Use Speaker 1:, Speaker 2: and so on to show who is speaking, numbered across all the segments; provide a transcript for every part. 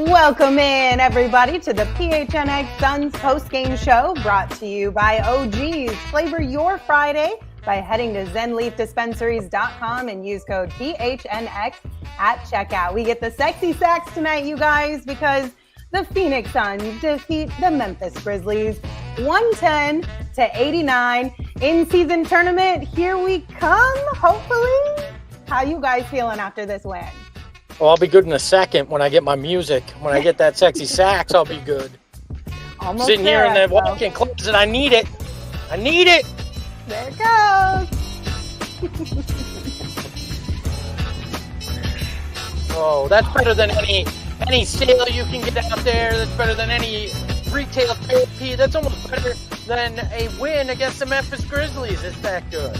Speaker 1: Welcome in, everybody, to the PHNX Suns postgame show brought to you by OGs. Flavor your Friday by heading to zenleafdispensaries.com and use code PHNX at checkout. We get the sexy sacks tonight, you guys, because the Phoenix Suns defeat the Memphis Grizzlies 110-89 in-season tournament. Here we come, hopefully. How you guys feeling after this win?
Speaker 2: Well, I'll be good in a second when I get my music. When I get that sexy sax, I'll be good.
Speaker 1: Almost
Speaker 2: sitting here in the walk-in closet, I need it. I need it.
Speaker 1: There it goes.
Speaker 2: Oh, that's better than any sale you can get out there. That's better than any retail therapy. That's almost better than a win against the Memphis Grizzlies. It's that good.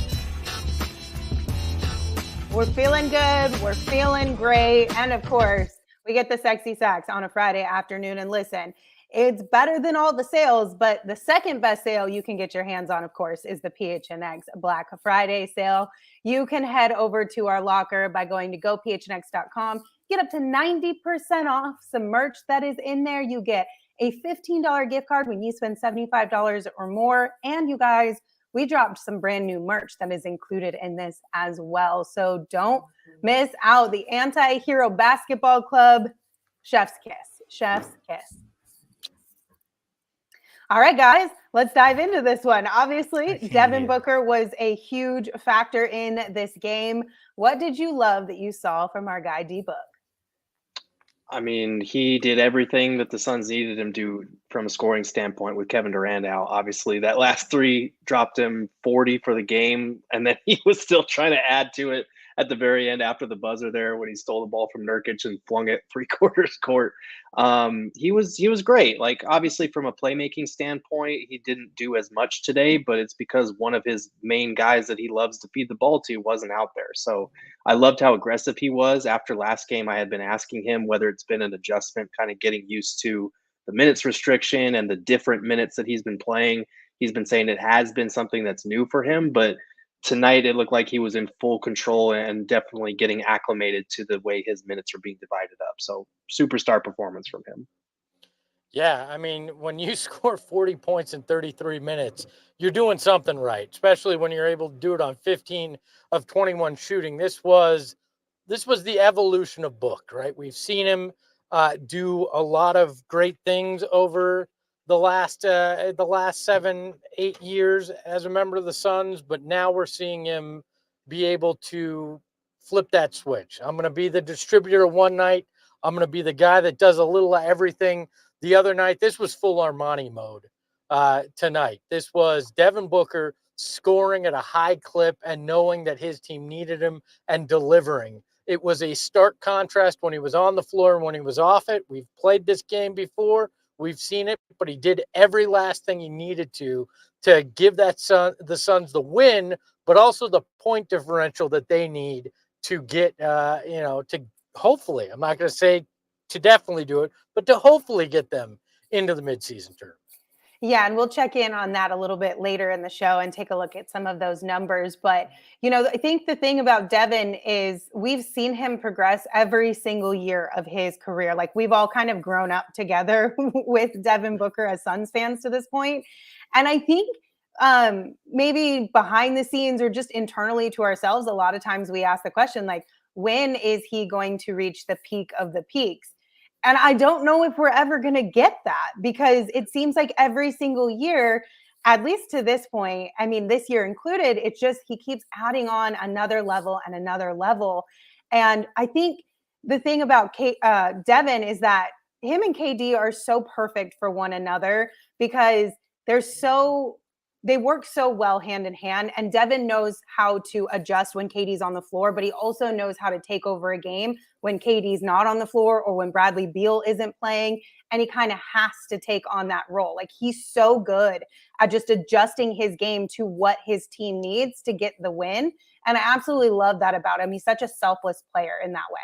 Speaker 1: We're feeling good. We're feeling great. And of course, we get the sexy sax on a Friday afternoon. And listen, it's better than all the sales, but the second best sale you can get your hands on, of course, is the PHNX Black Friday sale. You can head over to our locker by going to gophnx.com, get up to 90% off some merch that is in there. You get a $15 gift card when you spend $75 or more. And you guys, we dropped some brand new merch that is included in this as well. So don't miss out. The Anti-Hero Basketball Club, chef's kiss, chef's kiss. All right, guys, let's dive into this one. Obviously, Devin Booker was a huge factor in this game. What did you love that you saw from our guy D-Book?
Speaker 3: I mean, he did everything that the Suns needed him to from a scoring standpoint with Kevin Durant out. Obviously, that last three dropped him 40 for the game, and then he was still trying to add to it at the very end after the buzzer there when he stole the ball from Nurkic and flung it three-quarters court. He was great. Like, obviously, from a playmaking standpoint, he didn't do as much today, but it's because one of his main guys that he loves to feed the ball to wasn't out there. So I loved how aggressive he was. After last game, I had been asking him whether it's been an adjustment, kind of getting used to the minutes restriction and the different minutes that he's been playing. He's been saying it has been something that's new for him, but tonight it looked like he was in full control and definitely getting acclimated to the way his minutes are being divided up. So superstar performance from him.
Speaker 2: Yeah, I mean, when you score 40 points in 33 minutes, you're doing something right, especially when you're able to do it on 15 of 21 shooting. This was the evolution of Book, right? We've seen him do a lot of great things over the last 7-8 years as a member of the Suns, but now we're seeing him be able to flip that switch. I'm going to be the distributor one night. I'm going to be the guy that does a little of everything the other night. This was full Armani mode tonight. This was Devin Booker scoring at a high clip and knowing that his team needed him and delivering. It was a stark contrast when he was on the floor and when he was off it. We've played this game before. We've seen it, but he did every last thing he needed to give the Suns the win, but also the point differential that they need to get, to hopefully, I'm not going to say to definitely do it, but to hopefully get them into the midseason tournament.
Speaker 1: Yeah, and we'll check in on that a little bit later in the show and take a look at some of those numbers. But, I think the thing about Devin is we've seen him progress every single year of his career. Like, we've all kind of grown up together with Devin Booker as Suns fans to this point. And I think maybe behind the scenes or just internally to ourselves, a lot of times we ask the question, like, when is he going to reach the peak of the peaks? And I don't know if we're ever going to get that, because it seems like every single year, at least to this point, I mean, this year included, it's just he keeps adding on another level and another level. And I think the thing about Devin is that him and KD are so perfect for one another because they work so well hand in hand, and Devin knows how to adjust when KD's on the floor, but he also knows how to take over a game when KD's not on the floor or when Bradley Beal isn't playing, and he kind of has to take on that role. Like, he's so good at just adjusting his game to what his team needs to get the win, and I absolutely love that about him. He's such a selfless player in that way.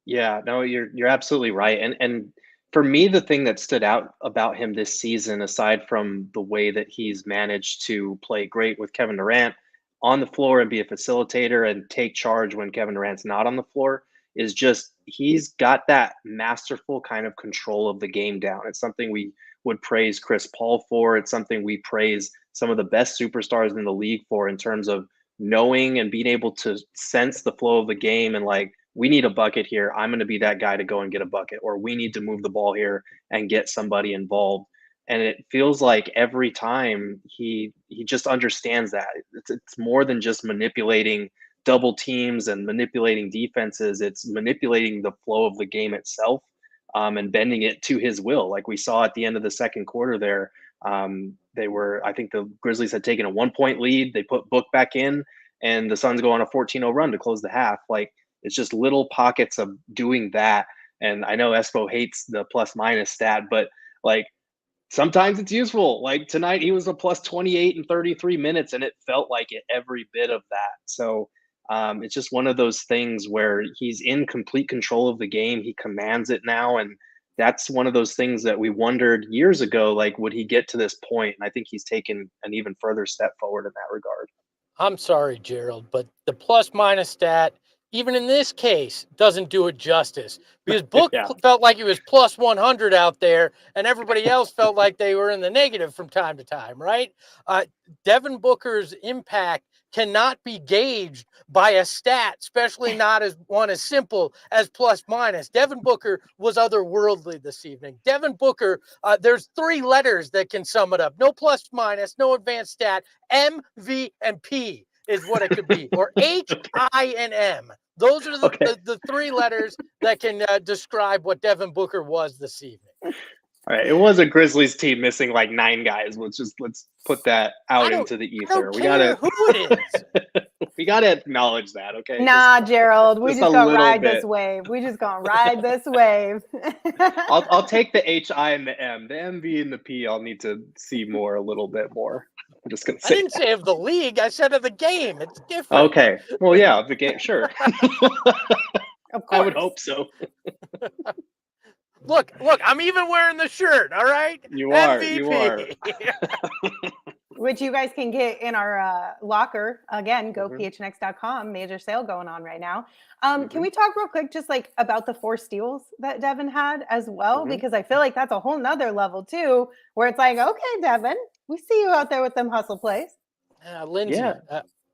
Speaker 3: Yeah, no, you're absolutely right. And for me, the thing that stood out about him this season, aside from the way that he's managed to play great with Kevin Durant on the floor and be a facilitator and take charge when Kevin Durant's not on the floor, is just he's got that masterful kind of control of the game down. It's something we would praise Chris Paul for. It's something we praise some of the best superstars in the league for, in terms of knowing and being able to sense the flow of the game and like, we need a bucket here. I'm going to be that guy to go and get a bucket, or we need to move the ball here and get somebody involved. And it feels like every time he just understands that it's more than just manipulating double teams and manipulating defenses. It's manipulating the flow of the game itself, and bending it to his will. Like we saw at the end of the second quarter there, I think the Grizzlies had taken a 1-point lead. They put Book back in, and the Suns go on a 14-0 run to close the half. Like, it's just little pockets of doing that. And I know Espo hates the plus minus stat, but like, sometimes it's useful. Like tonight, he was a plus 28 in 33 minutes, and it felt like it every bit of that. So it's just one of those things where he's in complete control of the game. He commands it now. And that's one of those things that we wondered years ago, like, would he get to this point? And I think he's taken an even further step forward in that regard.
Speaker 2: I'm sorry, Gerald, but the plus minus stat, even in this case, doesn't do it justice, because Book felt like he was plus 100 out there, and everybody else felt like they were in the negative from time to time, right? Devin Booker's impact cannot be gauged by a stat, especially not as one as simple as plus minus. Devin Booker was otherworldly this evening. Devin Booker, there's 3 letters that can sum it up. No plus minus, no advanced stat. M, V, and P is what it could be, or H, I, and M. Those are the 3 letters that can describe what Devin Booker was this evening.
Speaker 3: All right, it was a Grizzlies team missing like 9 guys. Let's put that out into the ether.
Speaker 2: We gotta who it is.
Speaker 3: We gotta acknowledge that, okay?
Speaker 1: Nah, Gerald, we just gonna ride this wave. We just gonna ride this wave.
Speaker 3: I'll take the H, I, and the M. The M, V, and the P, I'll need to see a little bit more. I'm just gonna say.
Speaker 2: I didn't say of the league. I said of the game. It's different.
Speaker 3: Okay. Well, yeah, of the game, sure.
Speaker 1: Of course.
Speaker 3: I would hope so.
Speaker 2: Look, I'm even wearing the shirt, all right?
Speaker 3: You are.
Speaker 2: MVP.
Speaker 1: Which you guys can get in our locker. Again, go PHNX.com. Major sale going on right now. Can we talk real quick just like about the 4 steals that Devin had as well? Because I feel like that's a whole nother level too, where it's like, okay, Devin, we see you out there with them hustle plays.
Speaker 2: Lindsay,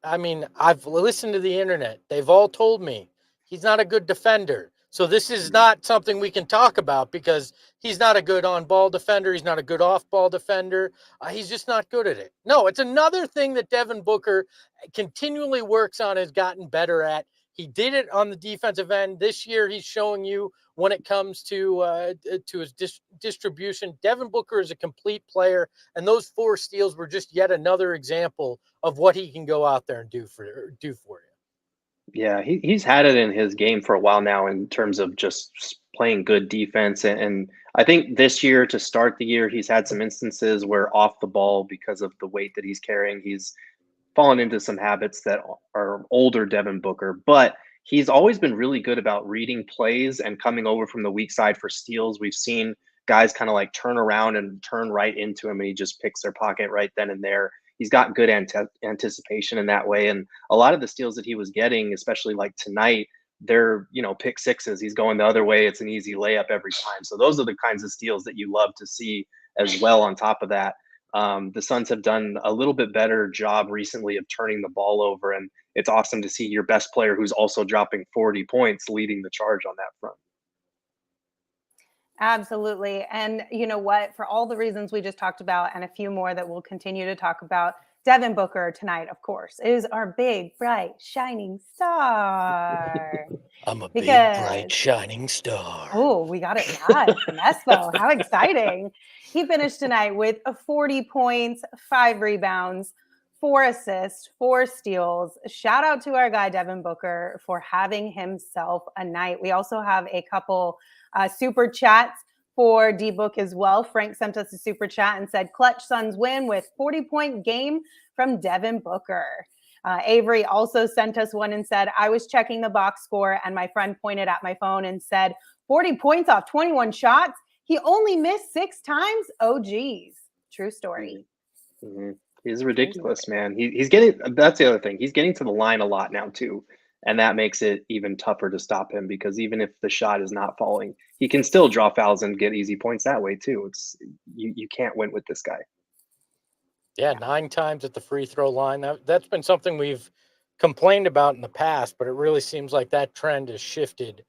Speaker 2: I mean, I've listened to the internet. They've all told me he's not a good defender. So this is not something we can talk about, because he's not a good on-ball defender. He's not a good off-ball defender. He's just not good at it. No, it's another thing that Devin Booker continually works on, has gotten better at. He did it on the defensive end. This year, he's showing you when it comes to his distribution. Devin Booker is a complete player, and those 4 steals were just yet another example of what he can go out there and do for you.
Speaker 3: Yeah, he's had it in his game for a while now in terms of just playing good defense. And I think this year, to start the year, he's had some instances where off the ball, because of the weight that he's carrying, he's fallen into some habits that are older Devin Booker. But he's always been really good about reading plays and coming over from the weak side for steals. We've seen guys kind of like turn around and turn right into him, and he just picks their pocket right then and there. He's got good anticipation in that way. And a lot of the steals that he was getting, especially like tonight, they're, pick sixes. He's going the other way. It's an easy layup every time. So those are the kinds of steals that you love to see as well. On top of that, the Suns have done a little bit better job recently of turning the ball over. And it's awesome to see your best player, who's also dropping 40 points, leading the charge on that front.
Speaker 1: Absolutely. And you know what? For all the reasons we just talked about, and a few more that we'll continue to talk about, Devin Booker tonight, of course, is our big, bright, shining star.
Speaker 2: I'm a big, bright, shining star.
Speaker 1: Oh, we got it live from Espo. How exciting. He finished tonight with 40 points, 5 rebounds, 4 assists, 4 steals. Shout out to our guy, Devin Booker, for having himself a night. We also have a couple super chats for D-Book as well. Frank sent us a super chat and said, clutch Suns win with 40-point game from Devin Booker. Avery also sent us one and said, I was checking the box score and my friend pointed at my phone and said, 40 points off 21 shots. He only missed 6 times. Oh, geez. True story.
Speaker 3: He's ridiculous, man. He's getting, that's the other thing. He's getting to the line a lot now too. And that makes it even tougher to stop him because even if the shot is not falling, he can still draw fouls and get easy points that way too. It's you can't win with this guy.
Speaker 2: Yeah, 9 times at the free throw line. That's been something we've complained about in the past, but it really seems like that trend has shifted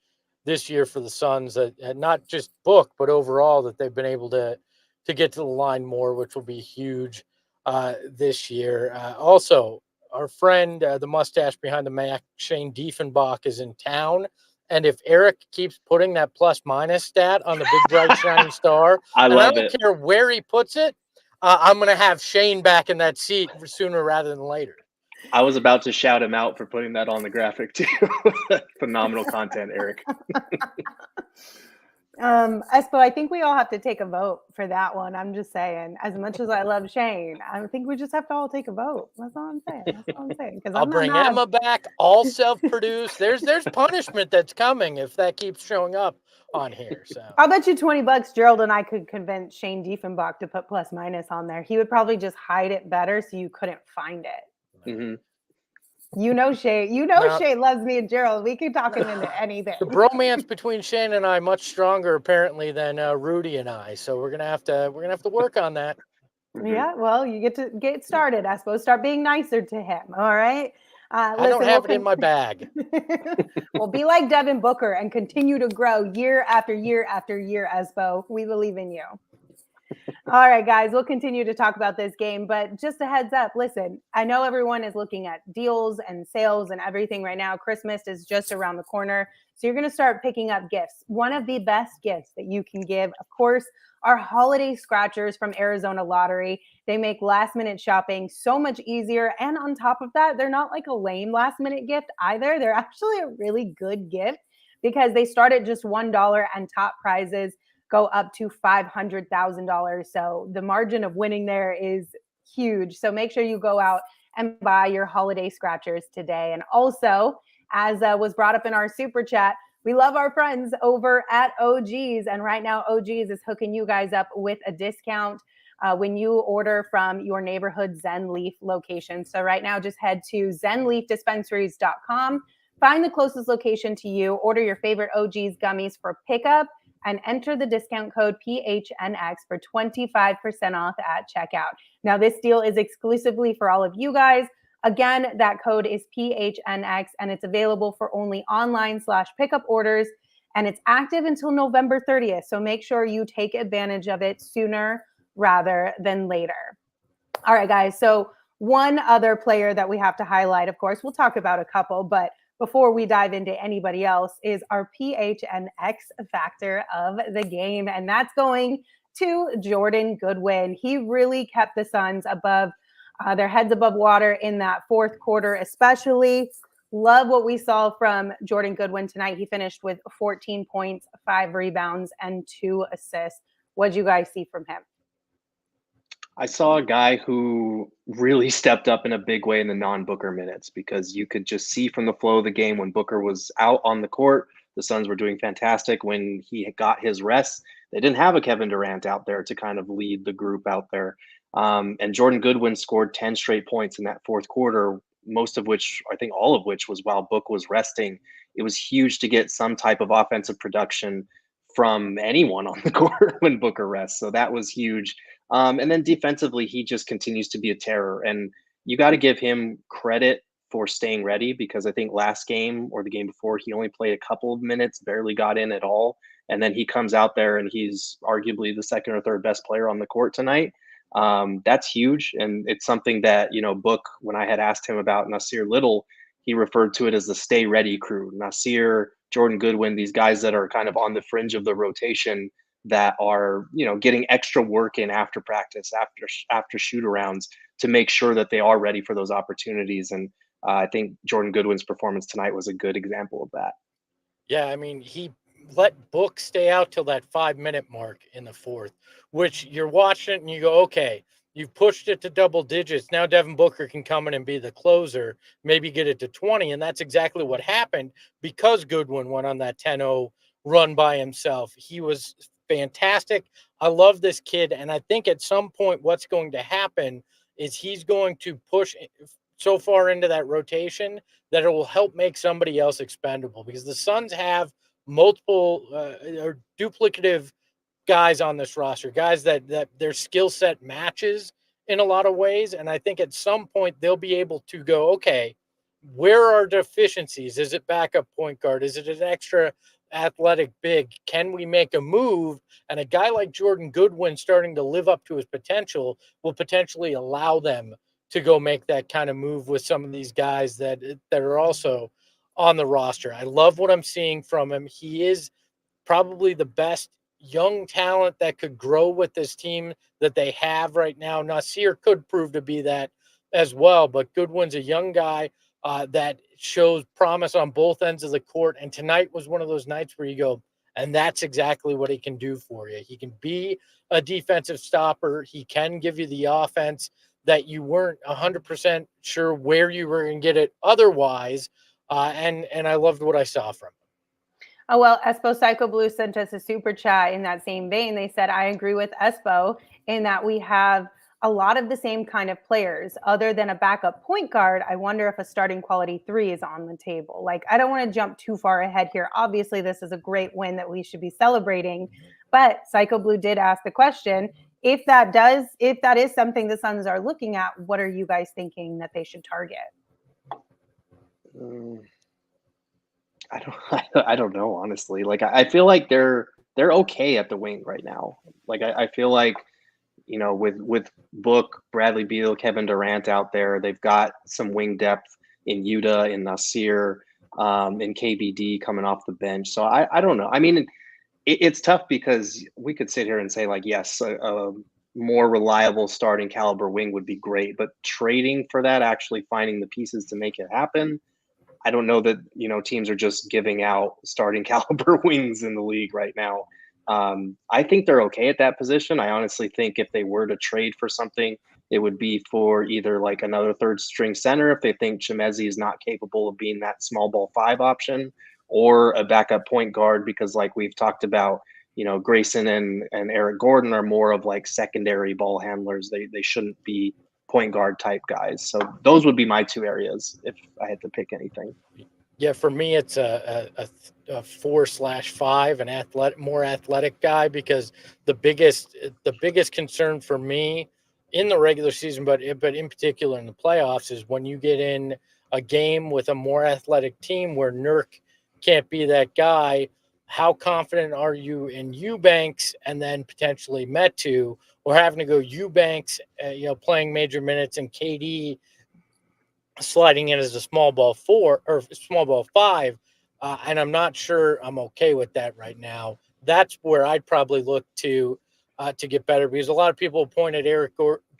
Speaker 2: this year for the Suns. Not just Book, but overall that they've been able to get to the line more, which will be huge this year. Also, our friend, the mustache behind the Mac, Shane Diefenbach, is in town. And if Eric keeps putting that plus minus stat on the big bright shiny star,
Speaker 3: I
Speaker 2: and
Speaker 3: love
Speaker 2: I don't
Speaker 3: it.
Speaker 2: care where he puts it, I'm going to have Shane back in that seat sooner rather than later.
Speaker 3: I was about to shout him out for putting that on the graphic too. Phenomenal content, Eric.
Speaker 1: Espo, I think we all have to take a vote for that one. I'm just saying, as much as I love Shane, I think we just have to all take a vote. That's all I'm saying. That's all I'm saying. Because
Speaker 2: I'll bring Emma back, all self-produced. There's punishment that's coming if that keeps showing up on here. So
Speaker 1: I'll bet you $20 Gerald and I could convince Shane Diefenbach to put plus minus on there. He would probably just hide it better so you couldn't find it.
Speaker 3: Mm-hmm.
Speaker 1: You know Shane. You know Shane loves me and Gerald. We can talk him into anything.
Speaker 2: The bromance between Shane and I much stronger apparently than Rudy and I. So we're gonna have to work on that.
Speaker 1: Yeah, well, you get to get started. I suppose start being nicer to him. All right.
Speaker 2: I don't have it in my bag.
Speaker 1: Well, be like Devin Booker and continue to grow year after year after year, Espo. We believe in you. All right, guys, we'll continue to talk about this game, but just a heads up, listen, I know everyone is looking at deals and sales and everything right now. Christmas is just around the corner, so you're going to start picking up gifts. One of the best gifts that you can give, of course, are holiday scratchers from Arizona Lottery. They make last-minute shopping so much easier, and on top of that, they're not like a lame last-minute gift either. They're actually a really good gift because they start at just $1 and top prizes go up to $500,000. So the margin of winning there is huge. So make sure you go out and buy your holiday scratchers today. And also, as was brought up in our super chat, we love our friends over at OGs. And right now, OGs is hooking you guys up with a discount when you order from your neighborhood Zen Leaf location. So right now, just head to zenleafdispensaries.com, find the closest location to you, order your favorite OGs gummies for pickup, and enter the discount code PHNX for 25% off at checkout. Now, this deal is exclusively for all of you guys. Again, that code is PHNX, and it's available for only online/pickup orders, and it's active until November 30th. So make sure you take advantage of it sooner rather than later. All right, guys. So one other player that we have to highlight, of course, we'll talk about a couple, but before we dive into anybody else, is our PHNX factor of the game. And that's going to Jordan Goodwin. He really kept the Suns above their heads above water in that fourth quarter, especially. Love what we saw from Jordan Goodwin tonight. He finished with 14 points, 5 rebounds, and 2 assists. What did you guys see from him?
Speaker 3: I saw a guy who really stepped up in a big way in the non-Booker minutes because you could just see from the flow of the game when Booker was out on the court, the Suns were doing fantastic. When he got his rest, they didn't have a Kevin Durant out there to kind of lead the group out there. And Jordan Goodwin scored 10 straight points in that fourth quarter, most of which, I think all of which, was while Book was resting. It was huge to get some type of offensive production from anyone on the court when Booker rests. So that was huge. And then defensively, he just continues to be a terror. And you got to give him credit for staying ready because I think last game or the game before, he only played a couple of minutes, barely got in at all. And then he comes out there and he's arguably the second or third best player on the court tonight. That's huge. And it's something that, Book, when I had asked him about Nasir Little, he referred to it as the stay ready crew. Nasir, Jordan Goodwin, these guys that are kind of on the fringe of the rotation that are, getting extra work in after practice, after shoot-arounds to make sure that they are ready for those opportunities. And I think Jordan Goodwin's performance tonight was a good example of that.
Speaker 2: Yeah, I mean, he let Book stay out till that 5-minute mark in the fourth, which you're watching it and you go, okay, you've pushed it to double digits. Now Devin Booker can come in and be the closer, maybe get it to 20. And that's exactly what happened because Goodwin went on that 10-0 run by himself. He was fantastic. I love this kid. And I think at some point what's going to happen is he's going to push so far into that rotation that it will help make somebody else expendable, because the Suns have multiple or duplicative guys on this roster, guys that their skill set matches in a lot of ways. And I think at some point they'll be able to go, okay, where are deficiencies? Is it backup point guard? Is it an extra athletic big? Can we make a move? And a guy like Jordan Goodwin starting to live up to his potential will potentially allow them to go make that kind of move with some of these guys that are also on the roster. I love what I'm seeing from him. He is probably the best young talent that could grow with this team that they have right now. Nasir could prove to be that as well, but Goodwin's a young guy that shows promise on both ends of the court. And tonight was one of those nights where you go, and that's exactly what he can do for you. He can be a defensive stopper. He can give you the offense that you weren't 100% sure where you were going to get it otherwise. And I loved what I saw from him.
Speaker 1: Oh, well, Espo Psycho Blue sent us a super chat in that same vein. They said, I agree with Espo in that we have a lot of the same kind of players. Other than a backup point guard, I wonder if a starting quality 3 is on the table. Like, I don't want to jump too far ahead here. Obviously, this is a great win that we should be celebrating. But Psycho Blue did ask the question, if that is something the Suns are looking at, what are you guys thinking that they should target?
Speaker 3: I don't know, honestly. Like, I feel like they're okay at the wing right now. Like, I feel like, you know, with Book, Bradley Beal, Kevin Durant out there, they've got some wing depth in Yuta, in Nasir, in KBD coming off the bench. So I don't know. I mean, it's tough because we could sit here and say, like, yes, a more reliable starting caliber wing would be great, but trading for that, actually finding the pieces to make it happen, I don't know that, you know, teams are just giving out starting caliber wings in the league right now. I think they're okay at that position. I honestly think if they were to trade for something, it would be for either like another third string center if they think Chemezi is not capable of being that small ball 5 option, or a backup point guard, because like we've talked about, you know, Grayson and Eric Gordon are more of like secondary ball handlers. They shouldn't be point guard type guys. So those would be my 2 areas if I had to pick anything.
Speaker 2: Yeah, for me, it's a 4/5, an more athletic guy, because the biggest concern for me in the regular season, but in particular in the playoffs, is when you get in a game with a more athletic team where Nurk can't be that guy. How confident are you in Eubanks and then potentially Metu, or having to go Eubanks, playing major minutes, and KD sliding in as a small ball 4 or small ball 5, and I'm not sure I'm okay with that right now. That's where I'd probably look to get better, because a lot of people point at Eric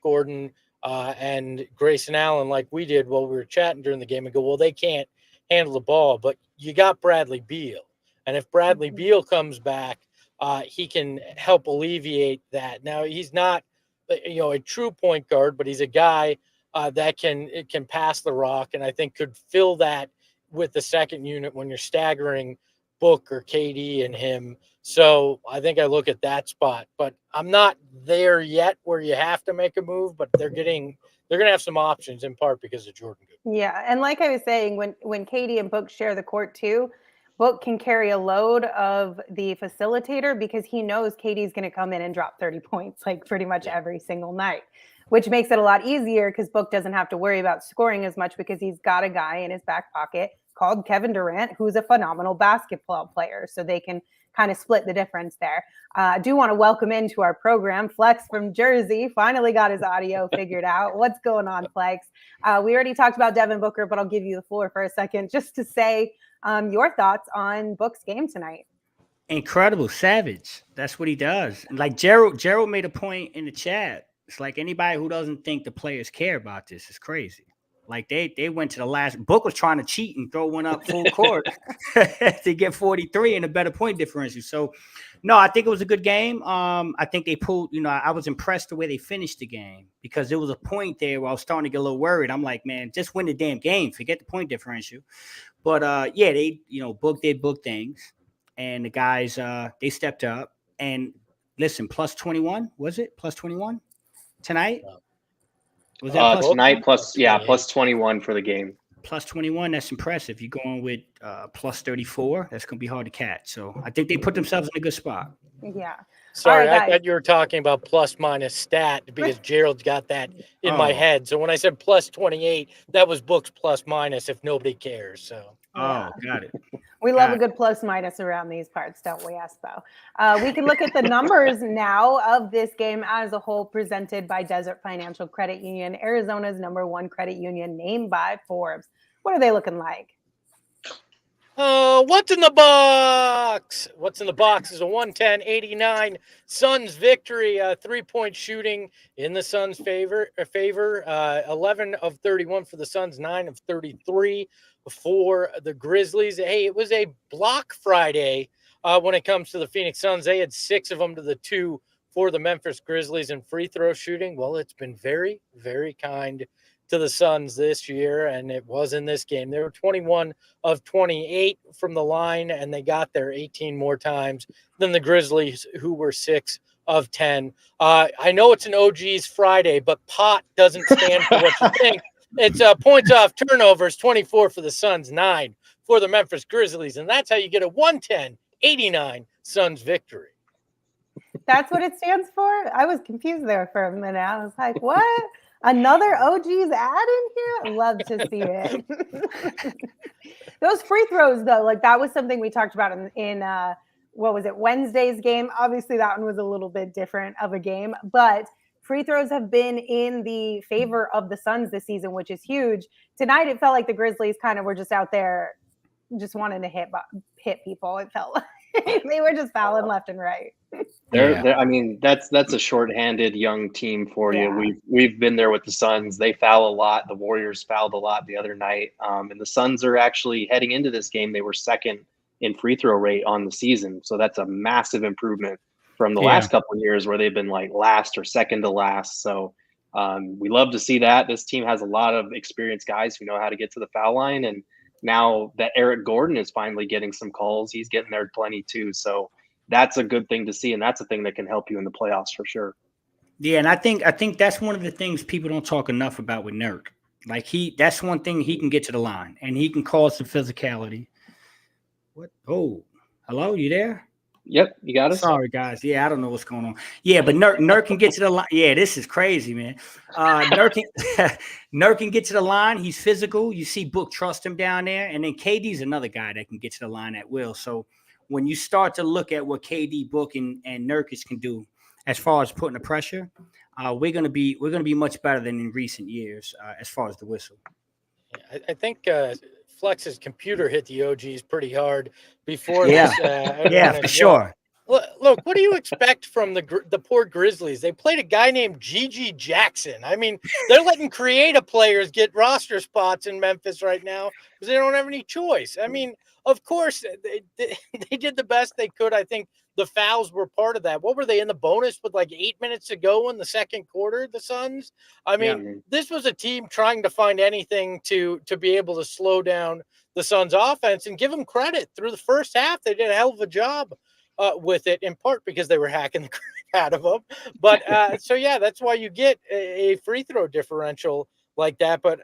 Speaker 2: Gordon and Grayson Allen like we did while we were chatting during the game and go, well, they can't handle the ball. But you got Bradley Beal, and if Bradley Beal comes back, he can help alleviate that. Now, he's not a true point guard, but he's a guy that can pass the rock, and I think could fill that with the second unit when you're staggering Book or KD and him. So I think I look at that spot, but I'm not there yet where you have to make a move, but they're going to have some options, in part because of Jordan Goodwin.
Speaker 1: Yeah, and like I was saying, when KD and Book share the court too, Book can carry a load of the facilitator because he knows KD's going to come in and drop 30 points like pretty much every single night, which makes it a lot easier because Book doesn't have to worry about scoring as much because he's got a guy in his back pocket called Kevin Durant, who's a phenomenal basketball player. So they can kind of split the difference there. I do want to welcome into our program Flex from Jersey. Finally got his audio figured out. What's going on, Flex? We already talked about Devin Booker, but I'll give you the floor for a second just to say your thoughts on Book's game tonight.
Speaker 4: Incredible, savage. That's what he does. Like Gerald made a point in the chat. It's like anybody who doesn't think the players care about this is crazy. Like they went to the last. Book was trying to cheat and throw one up full court to get 43 and a better point differential. So, no, I think it was a good game. I think they pulled. I was impressed the way they finished the game, because there was a point there where I was starting to get a little worried. I'm like, man, just win the damn game. Forget the point differential. But they Book did Book things, and the guys they stepped up. And listen, plus 21 was it? Plus 21 tonight. Was that plus
Speaker 3: tonight plus
Speaker 2: 28.
Speaker 3: plus 21 for the game.
Speaker 4: plus 21? That's impressive. You're going with plus 34. That's going to be hard to catch. So I think they put themselves in a good spot.
Speaker 1: Yeah.
Speaker 2: Sorry,
Speaker 1: All right,
Speaker 2: I thought you were talking about plus minus stat because Gerald got that in my head. So when I said plus 28, that was Book's plus minus if nobody cares. So
Speaker 1: Yeah.
Speaker 4: Got it.
Speaker 1: We love a good plus minus around these parts, don't we, Espo? We can look at the numbers now of this game as a whole, presented by Desert Financial Credit Union, Arizona's #1 credit union, named by Forbes. What are they looking like?
Speaker 2: what's in the box? What's in the box is a 110-89 Suns victory. 3-point shooting in the Suns' favor. 11 of 31 for the Suns, 9 of 33 for the Grizzlies. Hey, it was a block Friday when it comes to the Phoenix Suns. They had 6 of them to the 2 for the Memphis Grizzlies in free throw shooting. Well, it's been very, very kind to the Suns this year, and it was in this game. They were 21 of 28 from the line, and they got there 18 more times than the Grizzlies, who were 6 of 10. I know it's an OG's Friday, but pot doesn't stand for what you think. It's points off turnovers, 24 for the Suns, 9 for the Memphis Grizzlies, and that's how you get a 110-89 Suns victory.
Speaker 1: That's what it stands for? I was confused there for a minute. I was like, what? Another OG's ad in here? I love to see it. Those free throws, though, like that was something we talked about in what was it, Wednesday's game? Obviously, that one was a little bit different of a game, but free throws have been in the favor of the Suns this season, which is huge. Tonight, it felt like the Grizzlies kind of were just out there just wanting to hit people. It felt like they were just fouling left and right.
Speaker 3: I mean, that's a shorthanded young team for you. We've been there with the Suns. They foul a lot. The Warriors fouled a lot the other night. And the Suns are actually heading into this game. They were second in free throw rate on the season. So that's a massive improvement from the last couple of years where they've been like last or second to last. So we love to see that. This team has a lot of experienced guys who know how to get to the foul line. And now that Eric Gordon is finally getting some calls, he's getting there plenty too. So that's a good thing to see, and that's a thing that can help you in the playoffs for sure.
Speaker 4: Yeah, and I think that's one of the things people don't talk enough about with Nurk. Like that's one thing, he can get to the line and he can cause some physicality. What? Oh, hello, you there?
Speaker 3: Yep, you got us.
Speaker 4: Sorry, guys. Yeah, I don't know what's going on. Yeah, but Nurk can get to the line. Yeah, this is crazy, man. Nurk can get to the line. He's physical. You see Book trust him down there. And then KD's another guy that can get to the line at will. So when you start to look at what KD, Book, and Nurkic can do as far as putting the pressure, we're gonna be much better than in recent years as far as the whistle.
Speaker 2: I think Flex's computer hit the OGs pretty hard before
Speaker 4: this. For sure.
Speaker 2: Look, what do you expect from the poor Grizzlies? They played a guy named Gigi Jackson. I mean, they're letting creative players get roster spots in Memphis right now because they don't have any choice. I mean, of course, they did the best they could. I think the fouls were part of that. What were they in the bonus with like 8 minutes to go in the second quarter, the Suns? I mean, this was a team trying to find anything to be able to slow down the Suns offense, and give them credit. Through the first half, they did a hell of a job with it, in part because they were hacking the crap out of them. But so, yeah, that's why you get a free throw differential like that. But,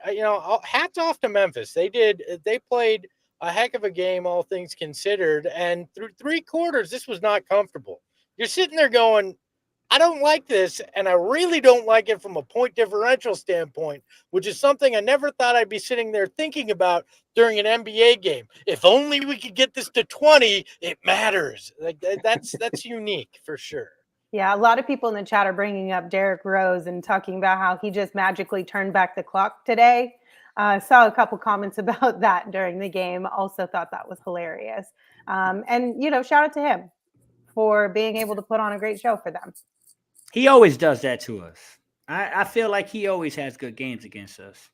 Speaker 2: hats off to Memphis. They played a heck of a game, all things considered. And through 3 quarters, this was not comfortable. You're sitting there going, I don't like this, and I really don't like it from a point differential standpoint, which is something I never thought I'd be sitting there thinking about during an NBA game. If only we could get this to 20, it matters. Like that's unique for sure.
Speaker 1: Yeah, a lot of people in the chat are bringing up Derrick Rose and talking about how he just magically turned back the clock today. Saw a couple comments about that during the game. Also thought that was hilarious. And, shout out to him for being able to put on a great show for them.
Speaker 4: He always does that to us. I feel like he always has good games against us.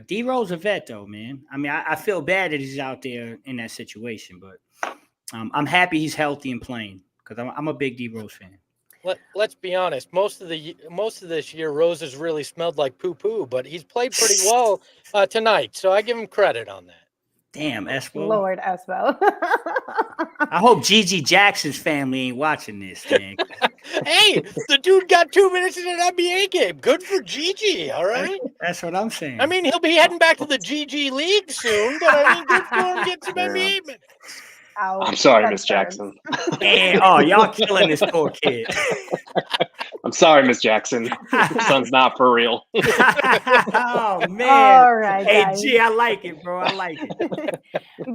Speaker 4: D-Rose a vet, though, man. I mean, I feel bad that he's out there in that situation, but I'm happy he's healthy and playing because I'm a big D-Rose fan.
Speaker 2: Let's be honest. Most of this year, Rose has really smelled like poo-poo, but he's played pretty well tonight, so I give him credit on that.
Speaker 4: Damn, Espo.
Speaker 1: Lord Espo.
Speaker 4: I hope Gigi Jackson's family ain't watching this thing.
Speaker 2: Hey, the dude got 2 minutes in an NBA game. Good for Gigi, all right?
Speaker 4: That's what I'm saying.
Speaker 2: I mean, he'll be heading back to the GG League soon, but I mean, good for him getting some NBA minutes.
Speaker 1: Ouch,
Speaker 3: I'm sorry,
Speaker 1: that
Speaker 3: Miss
Speaker 1: hurts.
Speaker 3: Jackson.
Speaker 4: And, oh, y'all killing this poor kid.
Speaker 3: I'm sorry, Miss Jackson. The Sun's not for real.
Speaker 4: Oh man.
Speaker 1: All right,
Speaker 4: Hey
Speaker 1: guys.
Speaker 4: G, I like it, bro. I like it.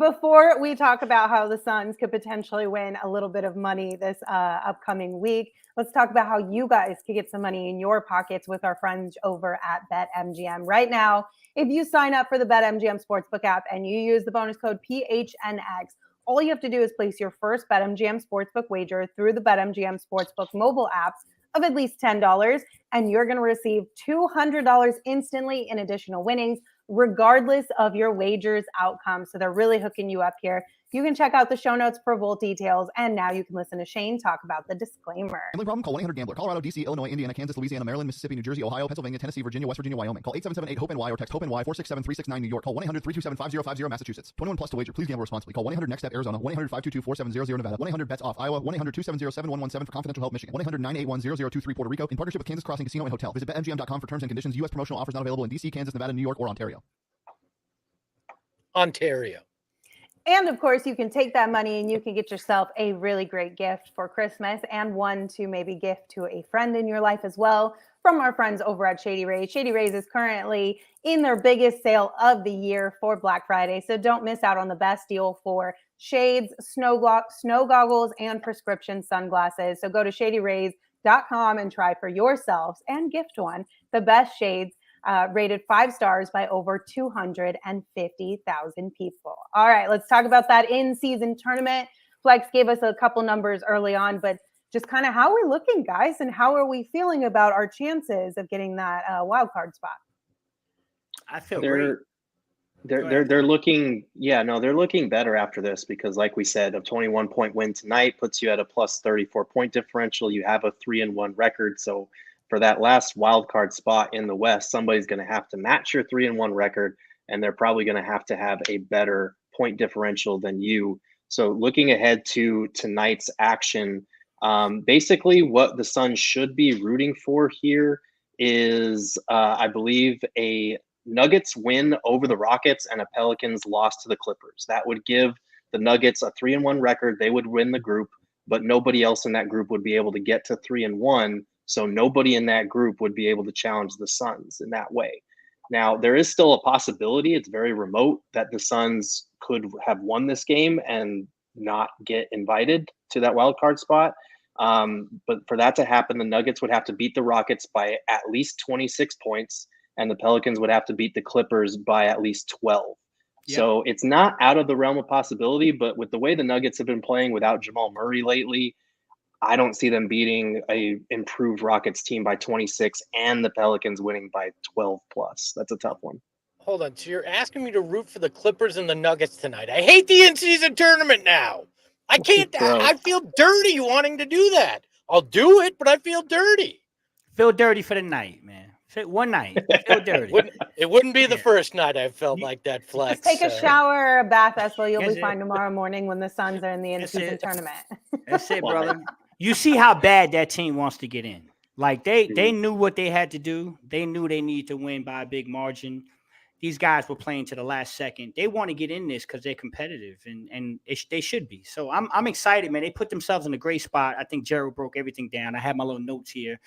Speaker 1: Before we talk about how the Suns could potentially win a little bit of money this upcoming week, let's talk about how you guys could get some money in your pockets with our friends over at BetMGM. Right now, if you sign up for the BetMGM Sportsbook app and you use the bonus code PHNX, all you have to do is place your first BetMGM Sportsbook wager through the BetMGM Sportsbook mobile apps of at least $10, and you're going to receive $200 instantly in additional winnings, regardless of your wager's outcome. So they're really hooking you up here. You can check out the show notes for full details. And now you can listen to Shane talk about the disclaimer.
Speaker 5: Gambling problem? Call 1-800-GAMBLER. Colorado, D.C., Illinois, Indiana, Kansas, Louisiana, Maryland, Mississippi, New Jersey, Ohio, Pennsylvania, Tennessee, Virginia, West Virginia, Wyoming. Call 877-8-HOPE-NY or text HOPE-NY 467-369 New York. Call 1-800-327-5050 Massachusetts. 21 plus to wager. Please gamble responsibly. Call 1-800-NEXT-STEP Arizona. 1-800-522-4700 Nevada. 1-800-BETS-OFF Iowa. 1-800-270-7117 for confidential help Michigan. 1-800-981-0023 Puerto Rico. In partnership with Kansas Crossing Casino and Hotel. Visit BetMGM.com for terms and conditions. U.S. promotional offers not available in D.C., Kansas, Nevada, New York, or Ontario.
Speaker 2: Ontario.
Speaker 1: And of course, you can take that money and you can get yourself a really great gift for Christmas and one to maybe gift to a friend in your life as well from our friends over at Shady Rays. Shady Rays is currently in their biggest sale of the year for Black Friday. So don't miss out on the best deal for shades, snow goggles, and prescription sunglasses. So go to shadyrays.com and try for yourselves and gift one the best shades. Rated 5 stars by over 250,000 people. All right, let's talk about that in-season tournament. Flex gave us a couple numbers early on, but just kind of how we're looking, guys, and how are we feeling about our chances of getting that wild card spot?
Speaker 4: I feel great.
Speaker 3: They're looking, they're looking better after this because, like we said, a 21-point win tonight puts you at a plus 34-point differential. You have a 3-1 record, so for that last wild card spot in the West, somebody's going to have to match your 3-1 record, and they're probably going to have a better point differential than you. So looking ahead to tonight's action, basically what the Suns should be rooting for here is, I believe, a Nuggets win over the Rockets and a Pelicans loss to the Clippers. That would give the Nuggets a 3-1 record. They would win the group, but nobody else in that group would be able to get to 3-1. So nobody in that group would be able to challenge the Suns in that way. Now, there is still a possibility, it's very remote, that the Suns could have won this game and not get invited to that wild card spot. But for that to happen, the Nuggets would have to beat the Rockets by at least 26 points, and the Pelicans would have to beat the Clippers by at least 12. Yep. So it's not out of the realm of possibility, but with the way the Nuggets have been playing without Jamal Murray lately, I don't see them beating a improved Rockets team by 26 and the Pelicans winning by 12 plus. That's a tough one.
Speaker 2: Hold on. So you're asking me to root for the Clippers and the Nuggets tonight. I hate the in-season tournament now. I can't. I feel dirty wanting to do that. I'll do it, but I feel dirty.
Speaker 4: Feel dirty for the night, man. One night. Feel dirty.
Speaker 2: It wouldn't be the first night I felt like that, Flex.
Speaker 1: Just take a shower or a bath, Espo. You'll be fine tomorrow morning when the Suns are in the in-season tournament.
Speaker 4: That's it, brother. You see how bad that team wants to get in. Like they knew what they had to do. They knew they needed to win by a big margin. These guys were playing to the last second. They want to get in this because they're competitive, and they should be. So I'm excited, man. They put themselves in a great spot. I think Gerald broke everything down. I have my little notes here,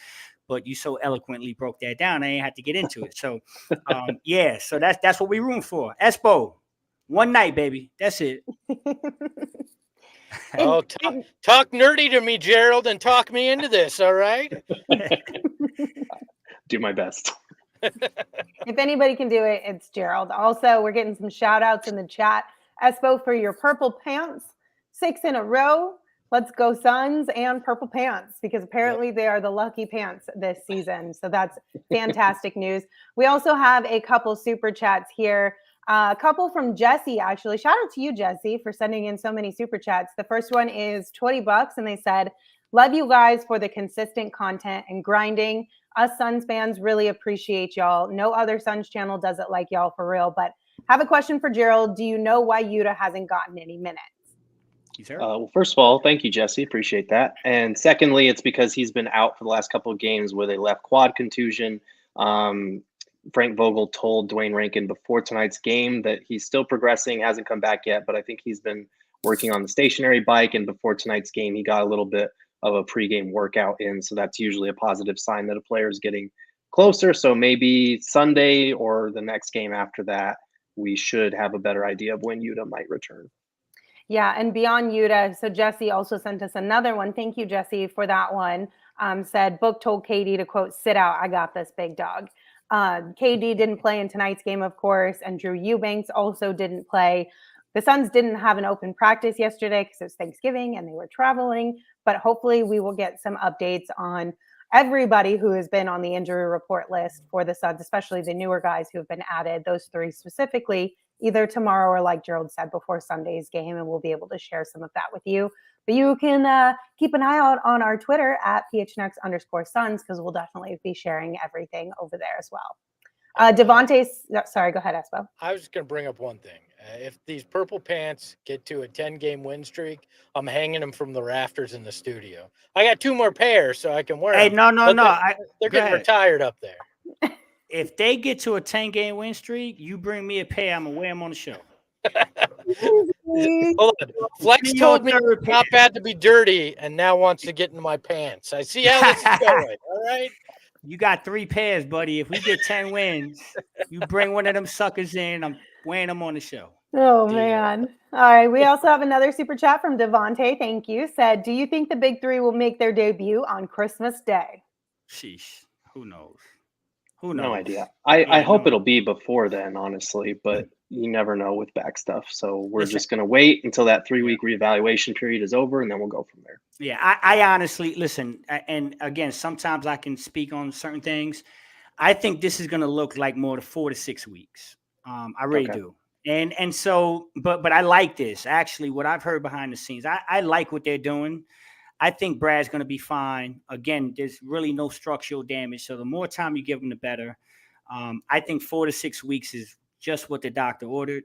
Speaker 4: but you so eloquently broke that down. I ain't had to get into it. So so that's what we room for. Espo, one night, baby. That's it.
Speaker 2: Oh, talk nerdy to me, Gerald, and talk me into this, all right?
Speaker 3: Do my best.
Speaker 1: If anybody can do it, it's Gerald. Also, we're getting some shout outs in the chat. Espo for your purple pants, 6 in a row. Let's go Suns and purple pants, because apparently they are the lucky pants this season. So that's fantastic news. We also have a couple super chats here. A couple from Jesse, actually. Shout out to you, Jesse, for sending in so many super chats. The first one is $20, and they said, love you guys for the consistent content and grinding. Us Suns fans really appreciate y'all. No other Suns channel does it like y'all, for real. But have a question for Gerald. Do you know why Yuta hasn't gotten any minutes?
Speaker 3: Well, first of all, thank you, Jesse. Appreciate that. And secondly, it's because he's been out for the last couple of games with a left quad contusion. Frank Vogel told Dwayne Rankin before tonight's game that he's still progressing, hasn't come back yet, but I think he's been working on the stationary bike. And before tonight's game, he got a little bit of a pregame workout in. So that's usually a positive sign that a player is getting closer. So maybe Sunday or the next game after that, we should have a better idea of when Yuta might return.
Speaker 1: Yeah, and beyond Yuta, so Jesse also sent us another one. Thank you, Jesse, for that one. Said, Book told KD to, quote, sit out. I got this, big dog. KD didn't play in tonight's game, of course, and Drew Eubanks also didn't play. The Suns didn't have an open practice yesterday because it was Thanksgiving and they were traveling, but hopefully we will get some updates on everybody who has been on the injury report list for the Suns, especially the newer guys who have been added, those three specifically, either tomorrow or, like Gerald said, before Sunday's game, and we'll be able to share some of that with you. But you can keep an eye out on our Twitter at PHNX_Suns, because we'll definitely be sharing everything over there as well. Sorry, go ahead, Espo.
Speaker 2: I was just going to bring up one thing. If these purple pants get to a 10-game win streak, I'm hanging them from the rafters in the studio. I got 2 more pairs, so I can wear them.
Speaker 4: No.
Speaker 2: They're getting retired up there.
Speaker 4: If they get to a 10-game win streak, you bring me a pair. I'm going to wear them on the show.
Speaker 2: Hold on. Flex told me it's not bad to be dirty and now wants to get into my pants. I see how this is going. All right.
Speaker 4: You got 3 pairs, buddy. If we get 10 wins, you bring one of them suckers in. I'm wearing them on the show.
Speaker 1: Oh, man. All right. We also have another super chat from Devontae. Thank you. Said, do you think the big three will make their debut on Christmas Day?
Speaker 4: Sheesh. Who knows? Who knows?
Speaker 3: No idea. I hope it'll be before then, honestly, but you never know with back stuff. So we're just going to wait until that 3-week reevaluation period is over, and then we'll go from there.
Speaker 4: Yeah, I honestly, listen, and again, sometimes I can speak on certain things. I think this is going to look like more to 4 to 6 weeks. I really do. And so, but I like this. Actually, what I've heard behind the scenes, I like what they're doing. I think Brad's going to be fine. Again, there's really no structural damage. So the more time you give him, the better. I think 4 to 6 weeks is just what the doctor ordered.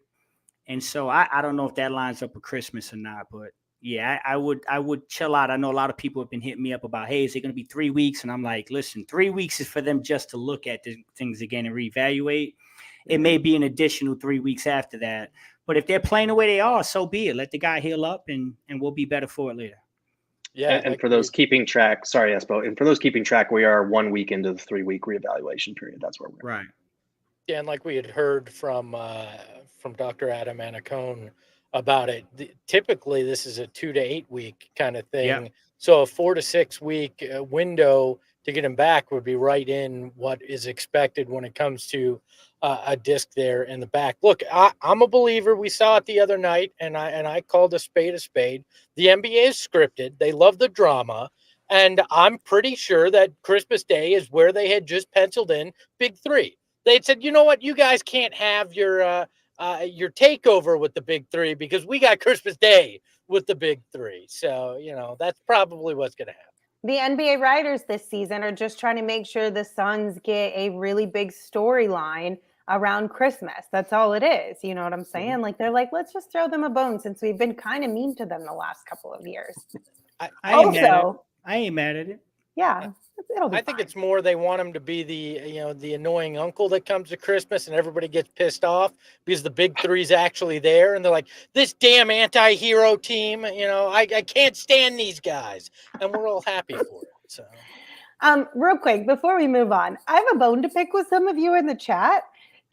Speaker 4: And so I don't know if that lines up with Christmas or not, but yeah, I would chill out. I know a lot of people have been hitting me up about, hey, is it going to be 3 weeks? And I'm like, listen, 3 weeks is for them just to look at the things again and reevaluate. It may be an additional 3 weeks after that. But if they're playing the way they are, so be it. Let the guy heal up and we'll be better for it later.
Speaker 2: Yeah.
Speaker 3: And for those keeping track, sorry, Espo, and for those keeping track, we are 1 week into the 3-week reevaluation period. That's where we're
Speaker 4: right.
Speaker 2: Yeah, and like we had heard from Dr. Adam Anacone about it, typically this is a 2 to 8 week kind of thing. Yeah. So a 4 to 6 week window to get him back would be right in what is expected when it comes to a disc there in the back. Look, I'm a believer. We saw it the other night, and I called a spade a spade. The NBA is scripted. They love the drama. And I'm pretty sure that Christmas Day is where they had just penciled in big three. They said, you know what, you guys can't have your takeover with the big three because we got Christmas Day with the big three. So, that's probably what's going to happen.
Speaker 1: The NBA writers this season are just trying to make sure the Suns get a really big storyline around Christmas. That's all it is. You know what I'm saying? Like, they're like, let's just throw them a bone since we've been kind of mean to them the last couple of years.
Speaker 4: I ain't mad at it.
Speaker 1: Yeah. It'll be
Speaker 2: I think it's more they want him to be the annoying uncle that comes to Christmas and everybody gets pissed off because the big three's actually there and they're like, this damn anti-hero team, I can't stand these guys, and we're all happy for it. So,
Speaker 1: real quick before we move on, I have a bone to pick with some of you in the chat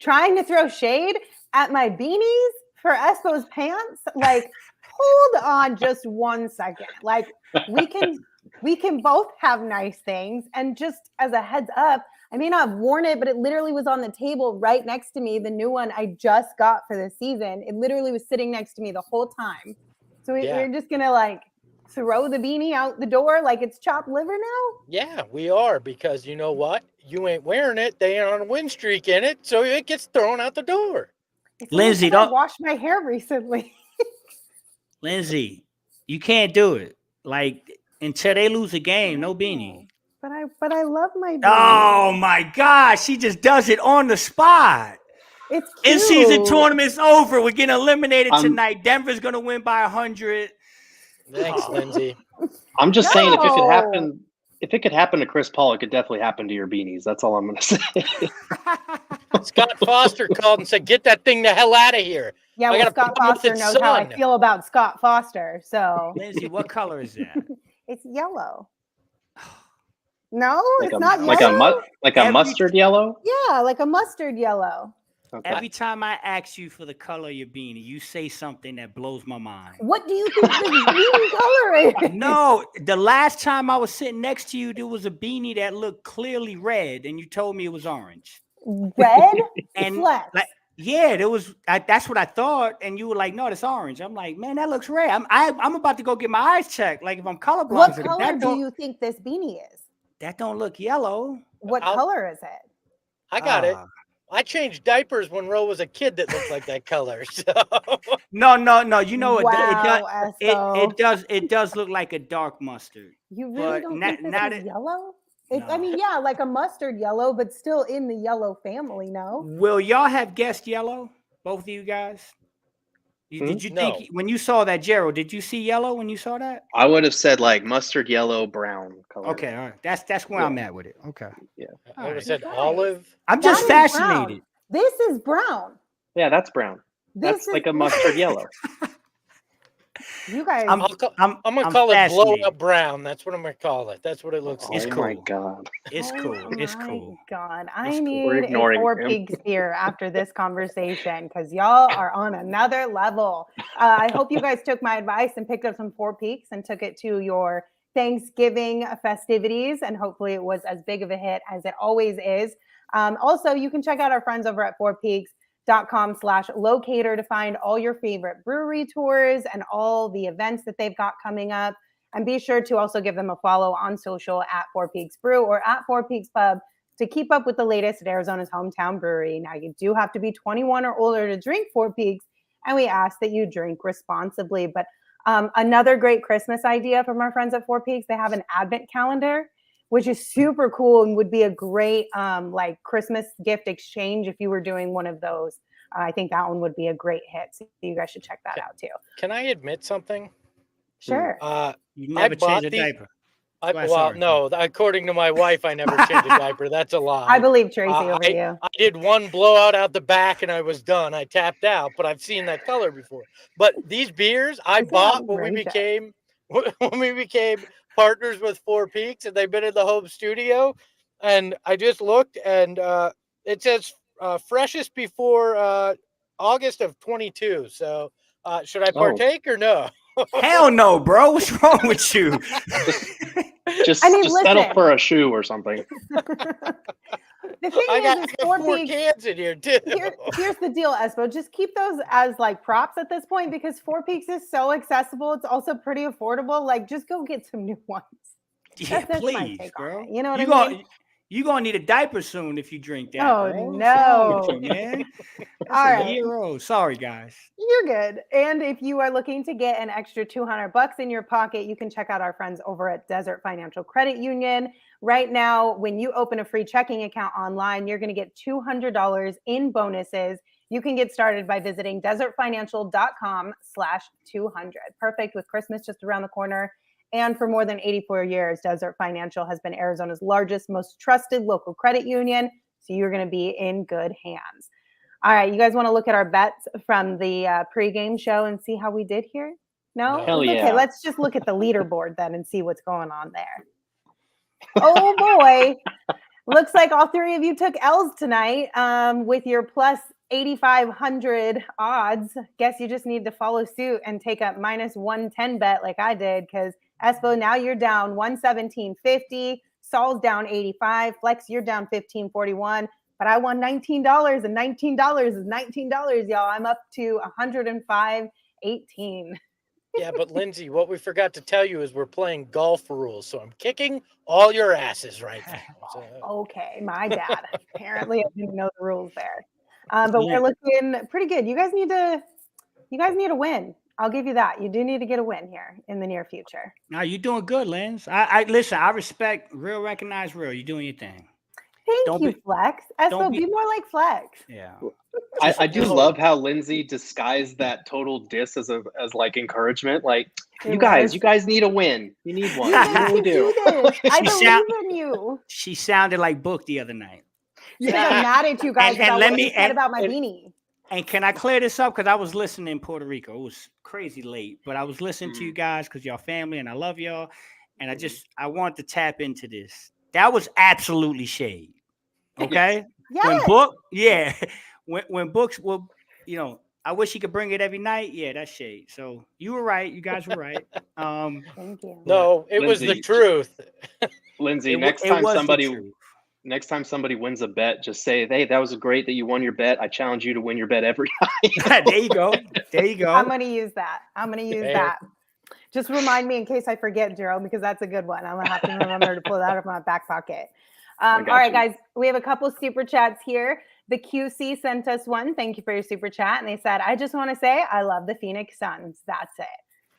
Speaker 1: trying to throw shade at my beanies for Espo's pants. Like, hold on just 1 second. Like, we can both have nice things. And just as a heads up, I may not have worn it, but it literally was on the table right next to me. The new one I just got for the season. It literally was sitting next to me the whole time. So we're just going to throw the beanie out the door like it's chopped liver now?
Speaker 2: Yeah, we are, because you know what? You ain't wearing it. They ain't on a win streak in it. So it gets thrown out the door.
Speaker 4: Lindsay,
Speaker 1: don't wash my hair recently.
Speaker 4: Lindsay, you can't do it. Until they lose a game, no beanie.
Speaker 1: But I love my beanie.
Speaker 4: Oh my God, she just does it on the spot.
Speaker 1: It's cute.
Speaker 4: In-season tournament's over. We're getting eliminated tonight. Denver's gonna win by 100.
Speaker 2: Thanks, Lindsay.
Speaker 3: I'm just saying,
Speaker 1: No.
Speaker 3: if it could happen to Chris Paul, it could definitely happen to your beanies. That's all I'm going to say.
Speaker 2: Scott Foster called and said, "Get that thing the hell out of here."
Speaker 1: Yeah,
Speaker 2: I
Speaker 1: well,
Speaker 2: got a
Speaker 1: Scott
Speaker 2: problem with
Speaker 1: Foster
Speaker 2: its
Speaker 1: knows how I
Speaker 2: son.
Speaker 1: feel about Scott Foster, so
Speaker 4: Lindsay, what color is that?
Speaker 1: it's yellow. No,
Speaker 3: like
Speaker 1: it's not
Speaker 3: like
Speaker 1: yellow.
Speaker 3: a mustard yellow.
Speaker 1: Yeah, like a mustard yellow.
Speaker 3: Okay.
Speaker 4: Every time I ask you for the color of your beanie, you say something that blows my mind.
Speaker 1: What do you think this beanie color is?
Speaker 4: No, the last time I was sitting next to you, there was a beanie that looked clearly red, and you told me it was orange.
Speaker 1: Red?
Speaker 4: And
Speaker 1: Flex.
Speaker 4: like, yeah, there was. That's what I thought, and you were like, "No, that's orange." I'm like, "Man, that looks red." I'm about to go get my eyes checked. Like if I'm colorblind,
Speaker 1: What
Speaker 4: so
Speaker 1: color
Speaker 4: that
Speaker 1: do
Speaker 4: don't
Speaker 1: you think this beanie is?
Speaker 4: that don't look yellow.
Speaker 1: What color is it?
Speaker 2: I got it.
Speaker 4: Ah.
Speaker 2: I changed diapers when Ro was a kid that looked like that color. So
Speaker 4: No. You know what?
Speaker 1: Wow, Espo.
Speaker 4: It does look like a dark mustard.
Speaker 1: You really
Speaker 4: but
Speaker 1: don't
Speaker 4: not-
Speaker 1: think this
Speaker 4: not
Speaker 1: is
Speaker 4: it-
Speaker 1: yellow? It's, I
Speaker 4: No.
Speaker 1: mean, yeah, like a mustard yellow, but still in the yellow family, no?
Speaker 4: Will y'all have guessed yellow? Both of you guys? Did you
Speaker 2: No.
Speaker 4: think when you saw that, Gerald? Did you see yellow when you saw that?
Speaker 3: I would have said like mustard yellow, brown color.
Speaker 4: Okay, all right. That's where
Speaker 3: Yeah.
Speaker 4: I'm at with it. Okay.
Speaker 2: I would have said
Speaker 1: Guys.
Speaker 2: olive.
Speaker 4: I'm
Speaker 1: That
Speaker 4: just
Speaker 1: is
Speaker 4: fascinated.
Speaker 1: brown. This is brown.
Speaker 3: Yeah, that's brown.
Speaker 1: This
Speaker 3: That's
Speaker 1: is
Speaker 3: like a mustard yellow.
Speaker 1: You guys.
Speaker 4: I'm
Speaker 2: I'm gonna
Speaker 4: I'm
Speaker 2: call it blow
Speaker 4: fascinated.
Speaker 2: up brown. That's what I'm gonna call it. That's what it looks
Speaker 4: It's
Speaker 2: like.
Speaker 3: Oh my
Speaker 4: cool.
Speaker 3: god.
Speaker 4: It's
Speaker 1: Oh
Speaker 4: cool. It's
Speaker 1: my
Speaker 4: cool.
Speaker 1: God, I
Speaker 4: It's cool.
Speaker 1: need
Speaker 3: We're
Speaker 1: a
Speaker 3: ignoring
Speaker 1: Four
Speaker 3: him.
Speaker 1: Pigs here after this conversation because y'all are on another level. I hope you guys took my advice and picked up some Four Peaks and took it to your Thanksgiving festivities, and hopefully it was as big of a hit as it always is. Also, you can check out our friends over at fourpeaks.com/locator to find all your favorite brewery tours and all the events that they've got coming up. And be sure to also give them a follow on social at Four Peaks Brew or at Four Peaks Pub to keep up with the latest at Arizona's hometown brewery. Now, you do have to be 21 or older to drink Four Peaks, and we ask that you drink responsibly. But another great Christmas idea from our friends at Four Peaks, they have an advent calendar, which is super cool and would be a great like Christmas gift exchange if you were doing one of those. I think that one would be a great hit. So you guys should check that out too.
Speaker 2: Can I admit something?
Speaker 1: Sure.
Speaker 4: You never
Speaker 2: bought
Speaker 4: changed a
Speaker 2: these-
Speaker 4: diaper.
Speaker 2: Well,
Speaker 4: sorry.
Speaker 2: no. According to my wife, I never changed a diaper. That's a lie.
Speaker 1: I believe Tracy over you.
Speaker 2: I did one blowout out the back and I was done. I tapped out, but I've seen that color before. But these beers I
Speaker 1: This is
Speaker 2: bought when we
Speaker 1: outrageous.
Speaker 2: became partners with Four Peaks, and they've been in the home studio. And I just looked, and it says freshest before August of 22. So should I partake or no?
Speaker 4: Hell no, bro. What's wrong with you?
Speaker 3: Just
Speaker 1: I mean,
Speaker 3: settle
Speaker 1: listen.
Speaker 3: for a shoe or something.
Speaker 1: The thing
Speaker 2: I
Speaker 1: is
Speaker 2: got
Speaker 1: Four
Speaker 2: 4
Speaker 1: Peaks.
Speaker 2: cans in here too.
Speaker 1: Here's the deal, Espo. Just keep those as like props at this point because Four Peaks is so accessible. It's also pretty affordable. Like, just go get some new ones.
Speaker 4: Yeah,
Speaker 1: That's my
Speaker 4: please,
Speaker 1: take on
Speaker 4: bro.
Speaker 1: it. You know what
Speaker 4: you
Speaker 1: I mean?
Speaker 4: You're gonna need a diaper soon if you drink that.
Speaker 1: Oh,
Speaker 4: bro. What's
Speaker 1: no.
Speaker 4: wrong with you, man?
Speaker 1: All
Speaker 4: That's a
Speaker 1: right.
Speaker 4: year old. Sorry, guys.
Speaker 1: You're good. And if you are looking to get an extra $200 in your pocket, you can check out our friends over at Desert Financial Credit Union. Right now, when you open a free checking account online, you're going to get $200 in bonuses. You can get started by visiting desertfinancial.com/200. Perfect with Christmas just around the corner. And for more than 84 years, Desert Financial has been Arizona's largest, most trusted local credit union. So you're going to be in good hands. All right, you guys want to look at our bets from the pregame show and see how we did here? No?
Speaker 3: Hell
Speaker 1: Okay,
Speaker 3: yeah.
Speaker 1: let's just look at the leaderboard then and see what's going on there. Oh boy. Looks like all three of you took L's tonight with your plus 8,500 odds. Guess you just need to follow suit and take a minus 110 bet like I did because Espo, now you're down 117.50. Saul's down 85. Flex, you're down 15.41. But I won $19, and $19 is $19, y'all. I'm up to 105.18.
Speaker 2: Yeah, but Lindsay, what we forgot to tell you is we're playing golf rules. So I'm kicking all your asses right now. So,
Speaker 1: Okay, my bad. Apparently, I didn't know the rules there. But we're looking pretty good. You guys need to win. I'll give you that. You do need to get a win here in the near future.
Speaker 4: Now you're doing good, Lens. I listen. I respect real, recognize real. You're doing your thing.
Speaker 1: Thank you, Flex. Espo, be more like Flex.
Speaker 4: Yeah.
Speaker 3: I do love how Lindsay disguised that total diss as like encouragement. Like, You guys need a win. You need one. You really do.
Speaker 1: This. I
Speaker 4: She
Speaker 1: believe in you.
Speaker 4: She sounded like Book the other night.
Speaker 1: Because I'm mad at you guys about what you said about my
Speaker 4: and-
Speaker 1: beanie.
Speaker 4: And can I clear this up? Because I was listening in Puerto Rico. It was crazy late, but I was listening to you guys because y'all family and I love y'all. And I want to tap into this. That was absolutely shade. Okay?
Speaker 1: Yes.
Speaker 4: When Book, yeah. When Books will, I wish he could bring it every night. Yeah, that's shade. So you were right. You guys were right.
Speaker 1: Thank you.
Speaker 2: No, it was the
Speaker 3: Lindsay,
Speaker 2: truth.
Speaker 3: Lindsay, next time somebody wins a bet, just say, "Hey, that was great that you won your bet. I challenge you to win your bet every night."
Speaker 4: There you go. There you go.
Speaker 1: I'm going to use that. Just remind me in case I forget, Gerald, because that's a good one. I'm going to have to remember to pull that out of my back pocket. All right, guys, we have a couple super chats here. The QC sent us one. Thank you for your super chat. And they said, I just want to say I love the Phoenix Suns. That's it.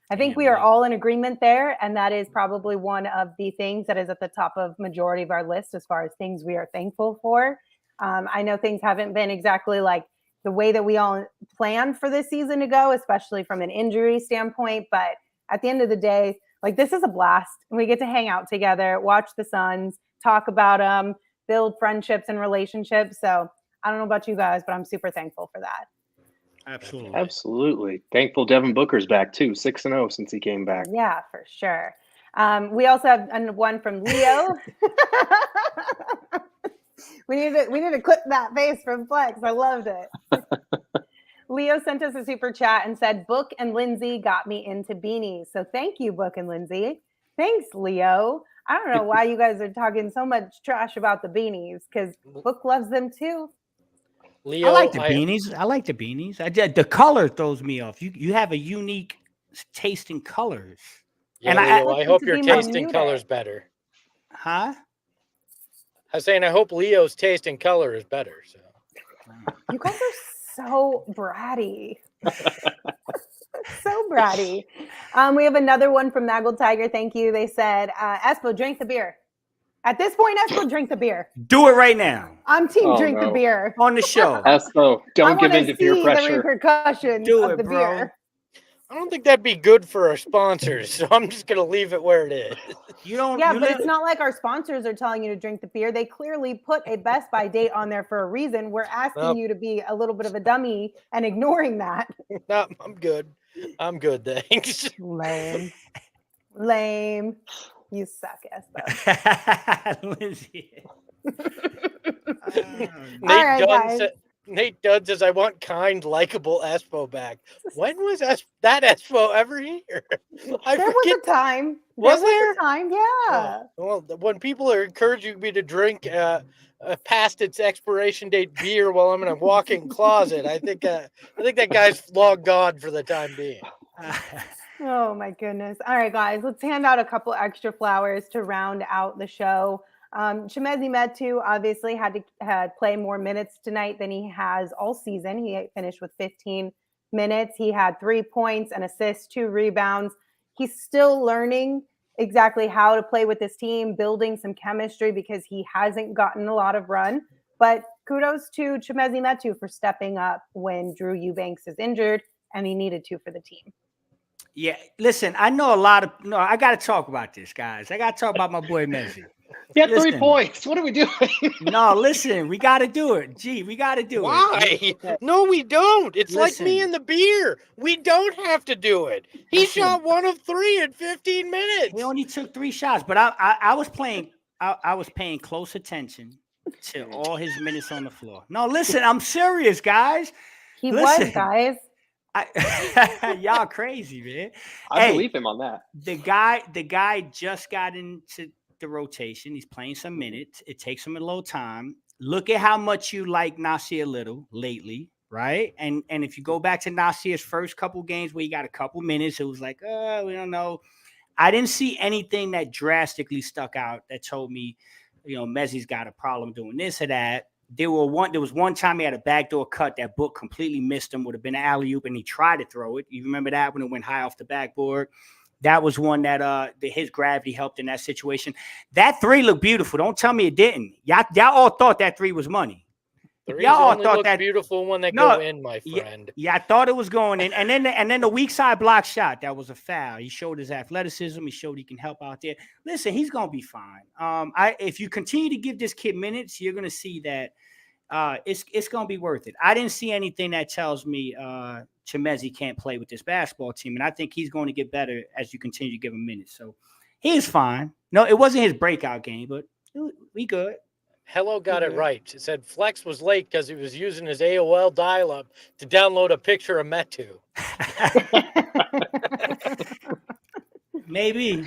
Speaker 1: I think we are all in agreement there. And that is probably one of the things that is at the top of majority of our list as far as things we are thankful for. I know things haven't been exactly like the way that we all planned for this season to go, especially from an injury standpoint. But at the end of the day, like, this is a blast. We get to hang out together, watch the Suns, talk about them, build friendships and relationships. So I don't know about you guys, but I'm super thankful for that.
Speaker 3: Absolutely. Thankful Devin Booker's back too, 6-0 since he came back.
Speaker 1: Yeah, for sure. We also have one from Leo. we need to clip that face from Flex. I loved it. Leo sent us a super chat and said, Book and Lindsay got me into beanies. So thank you, Book and Lindsay. Thanks, Leo. I don't know why you guys are talking so much trash about the beanies, because Book loves them too.
Speaker 2: Leo,
Speaker 4: I like the beanies. The color throws me off. You have a unique taste in colors.
Speaker 2: Yeah,
Speaker 4: and
Speaker 2: Leo, I hope your taste in color's better.
Speaker 4: Huh?
Speaker 2: I was saying I hope Leo's taste in color is better. So
Speaker 1: you guys are so bratty. So bratty. We have another one from Naggle Tiger. Thank you. They said, Espo, drink the beer. At this point, Espo, drink the beer.
Speaker 4: Do it right now.
Speaker 1: I'm team drink the beer.
Speaker 4: On the show.
Speaker 3: Espo, don't give in to peer pressure.
Speaker 1: The repercussions of the beer.
Speaker 2: I don't think that'd be good for our sponsors, so I'm just going to leave it where it is.
Speaker 1: But it's not like our sponsors are telling you to drink the beer. They clearly put a Best By date on there for a reason. We're asking you to be a little bit of a dummy and ignoring that.
Speaker 2: No, I'm good. I'm good, thanks.
Speaker 1: Lame. You suck, Espo.
Speaker 4: Lindsay.
Speaker 2: Nate Dunn says, I want kind, likable Espo back. When was that Espo ever here?
Speaker 1: There was a time.
Speaker 2: Was there?
Speaker 1: A time, yeah.
Speaker 2: Well, when people are encouraging me to drink past its expiration date beer while I'm in a walk-in closet, I think that guy's long gone for the time being.
Speaker 1: Oh my goodness. All right, guys, let's hand out a couple extra flowers to round out the show. Chimezie Metu obviously had play more minutes tonight than he has all season. He finished with 15 minutes. He had 3 points, an assist, 2 rebounds. He's still learning exactly how to play with this team, building some chemistry because he hasn't gotten a lot of run. But kudos to Chimezie Metu for stepping up when Drew Eubanks is injured, and he needed to for the team.
Speaker 4: Yeah, listen, I know I got to talk about this, guys. I got to talk about my boy Messi.
Speaker 3: He had 3 points. What are we doing?
Speaker 4: No, listen, we got to do it. We got to do it.
Speaker 2: Why? No, we don't. It's like me and the beer. We don't have to do it. He shot 1 of 3 in 15 minutes.
Speaker 4: He only took 3 shots, but I was paying close attention to all his minutes on the floor. No, listen, I'm serious, guys.
Speaker 1: Was, guys.
Speaker 4: Y'all crazy, man.
Speaker 3: I believe him on that.
Speaker 4: The guy just got into the rotation. He's playing some minutes. It takes him a little time. Look at how much you like Nasir Little lately, right? And if you go back to Nasir's first couple games where he got a couple minutes, it was like, we don't know. I didn't see anything that drastically stuck out that told me, Messi's got a problem doing this or that. There was one time he had a backdoor cut that Book completely missed him, would have been an alley-oop, and he tried to throw it. You remember that when it went high off the backboard? That was one that his gravity helped in that situation. That 3 looked beautiful. Don't tell me it didn't. Y'all all thought that 3 was money.
Speaker 2: Threes
Speaker 4: Y'all
Speaker 2: only
Speaker 4: thought
Speaker 2: look
Speaker 4: that
Speaker 2: beautiful when they
Speaker 4: no,
Speaker 2: go in, my friend.
Speaker 4: Yeah, I thought it was going in, and then the weak side block shot, that was a foul. He showed his athleticism. He showed he can help out there. Listen, he's gonna be fine. If you continue to give this kid minutes, you're gonna see that it's gonna be worth it. I didn't see anything that tells me Chimezie can't play with this basketball team, and I think he's going to get better as you continue to give him minutes. So he's fine. No, it wasn't his breakout game, but we good.
Speaker 2: Hello got it right. It said Flex was late because he was using his AOL dial-up to download a picture of Metu.
Speaker 4: maybe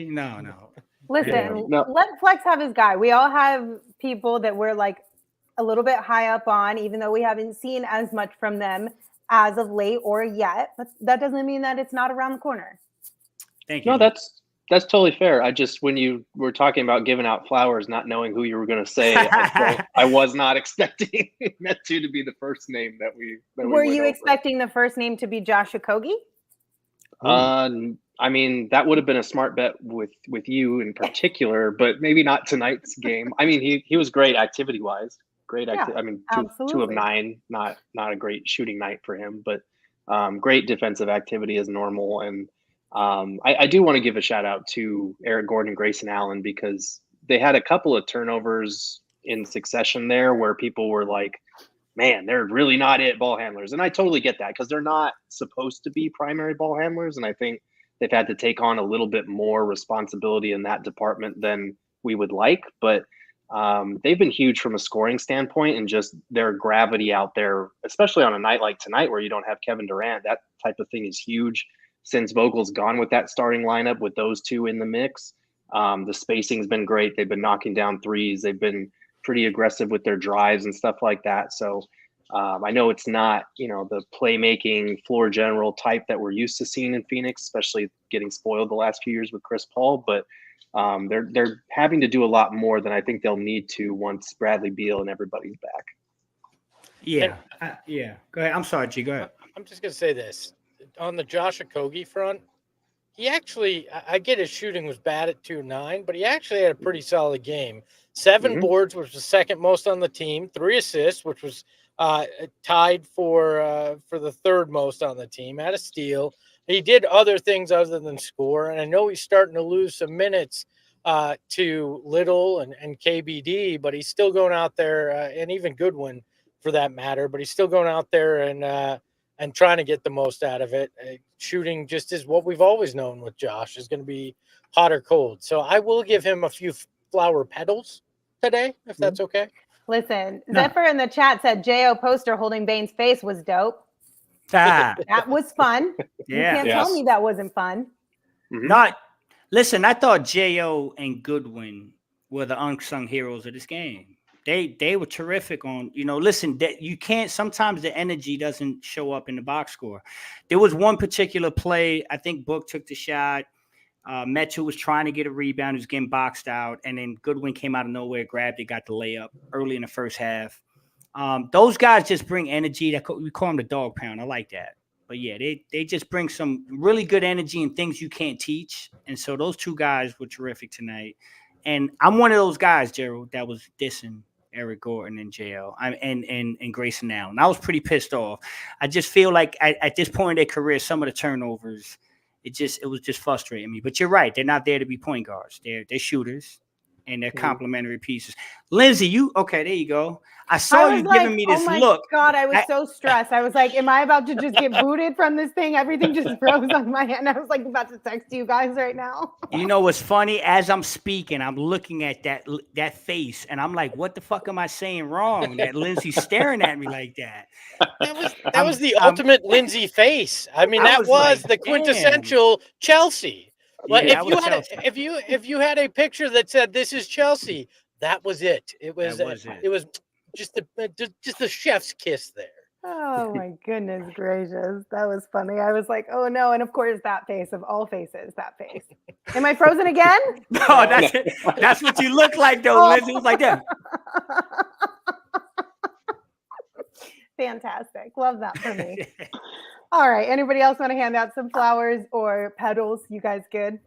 Speaker 4: no.
Speaker 1: Listen,
Speaker 3: no.
Speaker 1: let Flex have his guy. We all have people that we're like a little bit high up on, even though we haven't seen as much from them as of late or yet. But that doesn't mean that it's not around the corner.
Speaker 4: Thank you.
Speaker 3: No, that's totally fair. I just, when you were talking about giving out flowers, not knowing who you were going to say, I was not expecting Metu to be the first name that we
Speaker 1: Were you expecting the first name to be Josh Okogie?
Speaker 3: I mean, that would have been a smart bet with you in particular, but maybe not tonight's game. I mean, he was great activity wise. Great activity. I mean, two of 9, not a great shooting night for him, but great defensive activity as normal. And I do want to give a shout out to Eric Gordon and Grayson Allen, because they had a couple of turnovers in succession there where people were like, man, they're really not ball handlers. And I totally get that, because they're not supposed to be primary ball handlers. And I think they've had to take on a little bit more responsibility in that department than we would like. But they've been huge from a scoring standpoint, and just their gravity out there, especially on a night like tonight where you don't have Kevin Durant. That type of thing is huge. Since Vogel's gone with that starting lineup with those two in the mix, the spacing's been great. They've been knocking down threes. They've been pretty aggressive with their drives and stuff like that. So I know it's not, the playmaking floor general type that we're used to seeing in Phoenix, especially getting spoiled the last few years with Chris Paul, but they're having to do a lot more than I think they'll need to once Bradley Beal and everybody's back.
Speaker 4: Yeah. Yeah. Go ahead. I'm sorry, G. Go ahead.
Speaker 2: I'm just going to say this. On the Josh Okogie front, he actually, I get his shooting was bad at 2-9, but he actually had a pretty solid game. 7 boards, which was second most on the team. 3 assists, which was tied for the third most on the team. Had a steal. He did other things other than score, and I know he's starting to lose some minutes to Little and KBD, but he's still going out there, and even Goodwin for that matter, but he's still going out there and trying to get the most out of it. Shooting just is what we've always known with Josh, is going to be hot or cold. So I will give him a few flower petals today, if that's okay.
Speaker 1: Listen, Zephyr in the chat said J.O. poster holding Bane's face was dope. That was fun.
Speaker 4: Yeah.
Speaker 1: You can't tell me that wasn't fun.
Speaker 4: Listen, I thought J.O. and Goodwin were the unsung heroes of this game. They were terrific on, listen, that you can't, sometimes the energy doesn't show up in the box score. There was one particular play, I think Book took the shot. Metu was trying to get a rebound, he was getting boxed out, and then Goodwin came out of nowhere, grabbed it, got the layup early in the first half. Those guys just bring energy. We call them the dog pound. I like that. But yeah, they just bring some really good energy and things you can't teach. And so those two guys were terrific tonight. And I'm one of those guys, Gerald, that was dissing Eric Gordon and JL and Grayson Allen. I was pretty pissed off. I just feel like at this point in their career, some of the turnovers, it was just frustrating me. But you're right. They're not there to be point guards. They're shooters, and they're complementary pieces. Lindsay, there you go. I saw you giving me this look.
Speaker 1: God, I was so stressed. I was like, am I about to just get booted from this thing? Everything just froze on my hand. I was like about to text you guys right now.
Speaker 4: You know what's funny? As I'm speaking, I'm looking at that face, and I'm like, what the fuck am I saying wrong? That Lindsay's staring at me like that.
Speaker 2: That was the ultimate Lindsay face. I mean, that was the quintessential Chelsea. Like, if you had a picture that said this is Chelsea, that was it. It was just the chef's kiss there.
Speaker 1: Oh my goodness gracious. That was funny. I was like, oh no. And of course that face of all faces, that face. Am I frozen again?
Speaker 4: No, that's what you look like though, Lindsay. It was like that.
Speaker 1: Fantastic. Love that for me. All right. Anybody else want to hand out some flowers or petals? You guys good?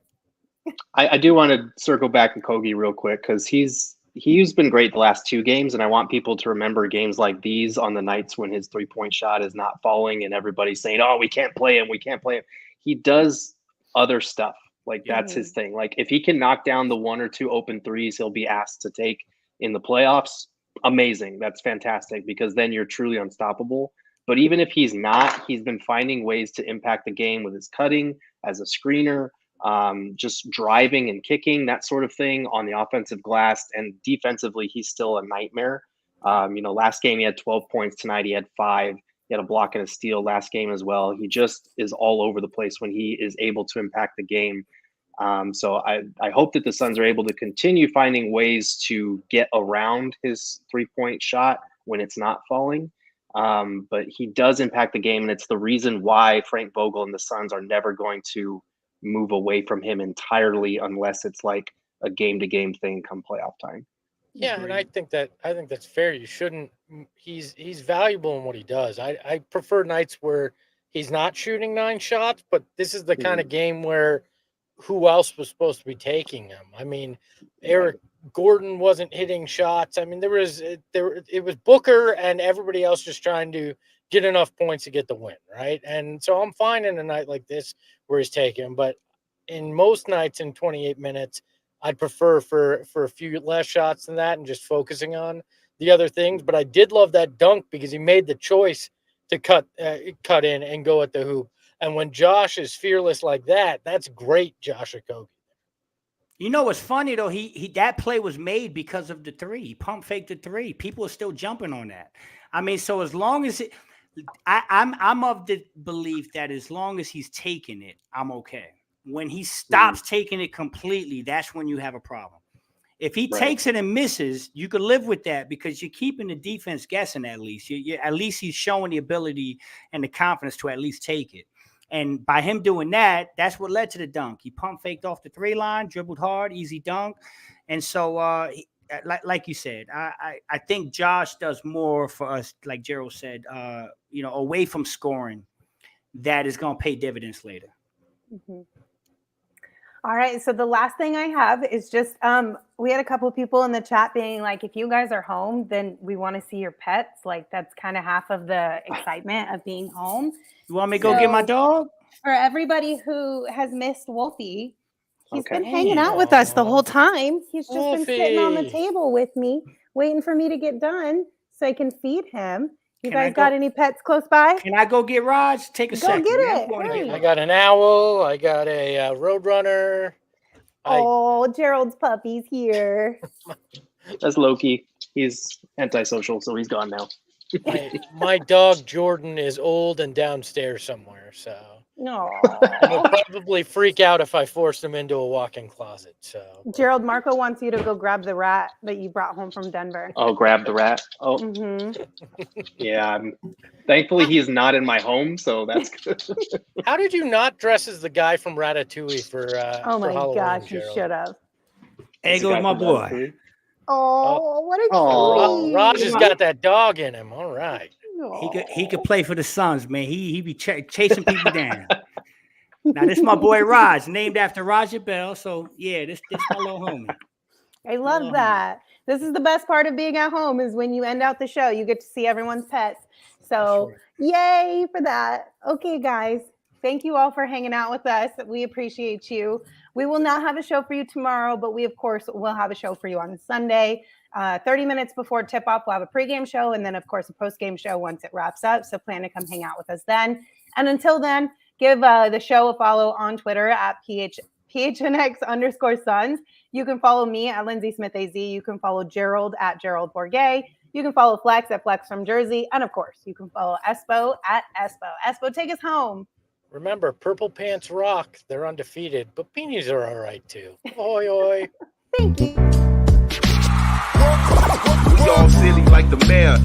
Speaker 3: I do want to circle back to Kogi real quick, because he's he's been great the last 2 games, and I want people to remember games like these on the nights when his 3-point shot is not falling and everybody's saying, "Oh, we can't play him. We can't play him." He does other stuff. Like that's his thing. Like if he can knock down the 1 or 2 open threes he'll be asked to take in the playoffs, amazing. That's fantastic because then you're truly unstoppable. But even if he's not, he's been finding ways to impact the game with his cutting as a screener, just driving and kicking, that sort of thing on the offensive glass. And defensively, he's still a nightmare. Last game he had 12 points. Tonight he had 5. He had a block and a steal last game as well. He just is all over the place when he is able to impact the game. So I hope that the Suns are able to continue finding ways to get around his 3-point shot when it's not falling. But he does impact the game, and it's the reason why Frank Vogel and the Suns are never going to move away from him entirely unless it's like a game-to-game thing come playoff time.
Speaker 2: Yeah, and I think that's fair. You shouldn't. He's valuable in what he does. I prefer nights where he's not shooting 9 shots, but this is the kind of game where who else was supposed to be taking him? I mean, Eric Gordon wasn't hitting shots. I mean, it was Booker and everybody else just trying to get enough points to get the win, right? And so I'm fine in a night like this where he's taking, but in most nights in 28 minutes, I'd prefer for a few less shots than that and just focusing on the other things. But I did love that dunk because he made the choice to cut in and go at the hoop. And when Josh is fearless like that, that's great, Josh Okogie.
Speaker 4: You know what's funny though? He that play was made because of the 3. He pump faked the 3. People are still jumping on that. I mean, so as long as I'm of the belief that as long as he's taking it, I'm okay. When he stops taking it completely, that's when you have a problem. If he takes it and misses, you could live with that because you're keeping the defense guessing at least. At least he's showing the ability and the confidence to at least take it. And by him doing that, that's what led to the dunk. He pump faked off the 3 line, dribbled hard, easy dunk. And so, like you said, I think Josh does more for us, like Gerald said, away from scoring, that is going to pay dividends later.
Speaker 1: Mm-hmm. All right. So the last thing I have is just we had a couple of people in the chat being like, if you guys are home, then we want to see your pets. Like that's kind of half of the excitement of being home.
Speaker 4: You want me to go get my dog?
Speaker 1: For everybody who has missed Wolfie, he's been hanging out with us the whole time. He's just been sitting on the table with me, waiting for me to get done so I can feed him. You guys got any pets close by?
Speaker 4: Can I go get Raj? Take a second.
Speaker 1: Go get it.
Speaker 2: I got an owl. I got a roadrunner.
Speaker 1: Gerald's puppy's here.
Speaker 3: That's Loki. He's antisocial, so he's gone now.
Speaker 2: My dog Jordan is old and downstairs somewhere, so he'll probably freak out if I force him into a walk-in closet. So
Speaker 1: Gerald, Marco wants you to go grab the rat that you brought home from Denver.
Speaker 3: Oh, grab the rat. Oh, yeah. Thankfully, he's not in my home, so that's good.
Speaker 2: How did you not dress as the guy from Ratatouille for?
Speaker 1: Oh my
Speaker 2: Halloween,
Speaker 1: gosh,
Speaker 2: Gerald?
Speaker 1: You should have.
Speaker 4: Hey, go my boy.
Speaker 1: Oh, what a cutie.
Speaker 2: Raj has got that dog in him. All right.
Speaker 4: He could play for the Suns, man. He be chasing people down. Now this my boy Raj, named after Roger Bell. So yeah, this my little homie.
Speaker 1: I love that. This is the best part of being at home is when you end out the show, you get to see everyone's pets. So yay for that. Okay, guys. Thank you all for hanging out with us. We appreciate you. We will not have a show for you tomorrow, but we, of course, will have a show for you on Sunday. 30 minutes before tip-off, we'll have a pregame show, and then, of course, a postgame show once it wraps up. So plan to come hang out with us then. And until then, give the show a follow on Twitter at PHNX_Suns. You can follow me at Lindsay Smith AZ. You can follow Gerald at Gerald Bourget. You can follow Flex at Flex from Jersey. And, of course, you can follow Espo at Espo. Espo, take us home.
Speaker 2: Remember, Purple Pants rock. They're undefeated, but beanies are all right, too. Oi, oi.
Speaker 1: Thank you.
Speaker 6: We all silly like the mayor.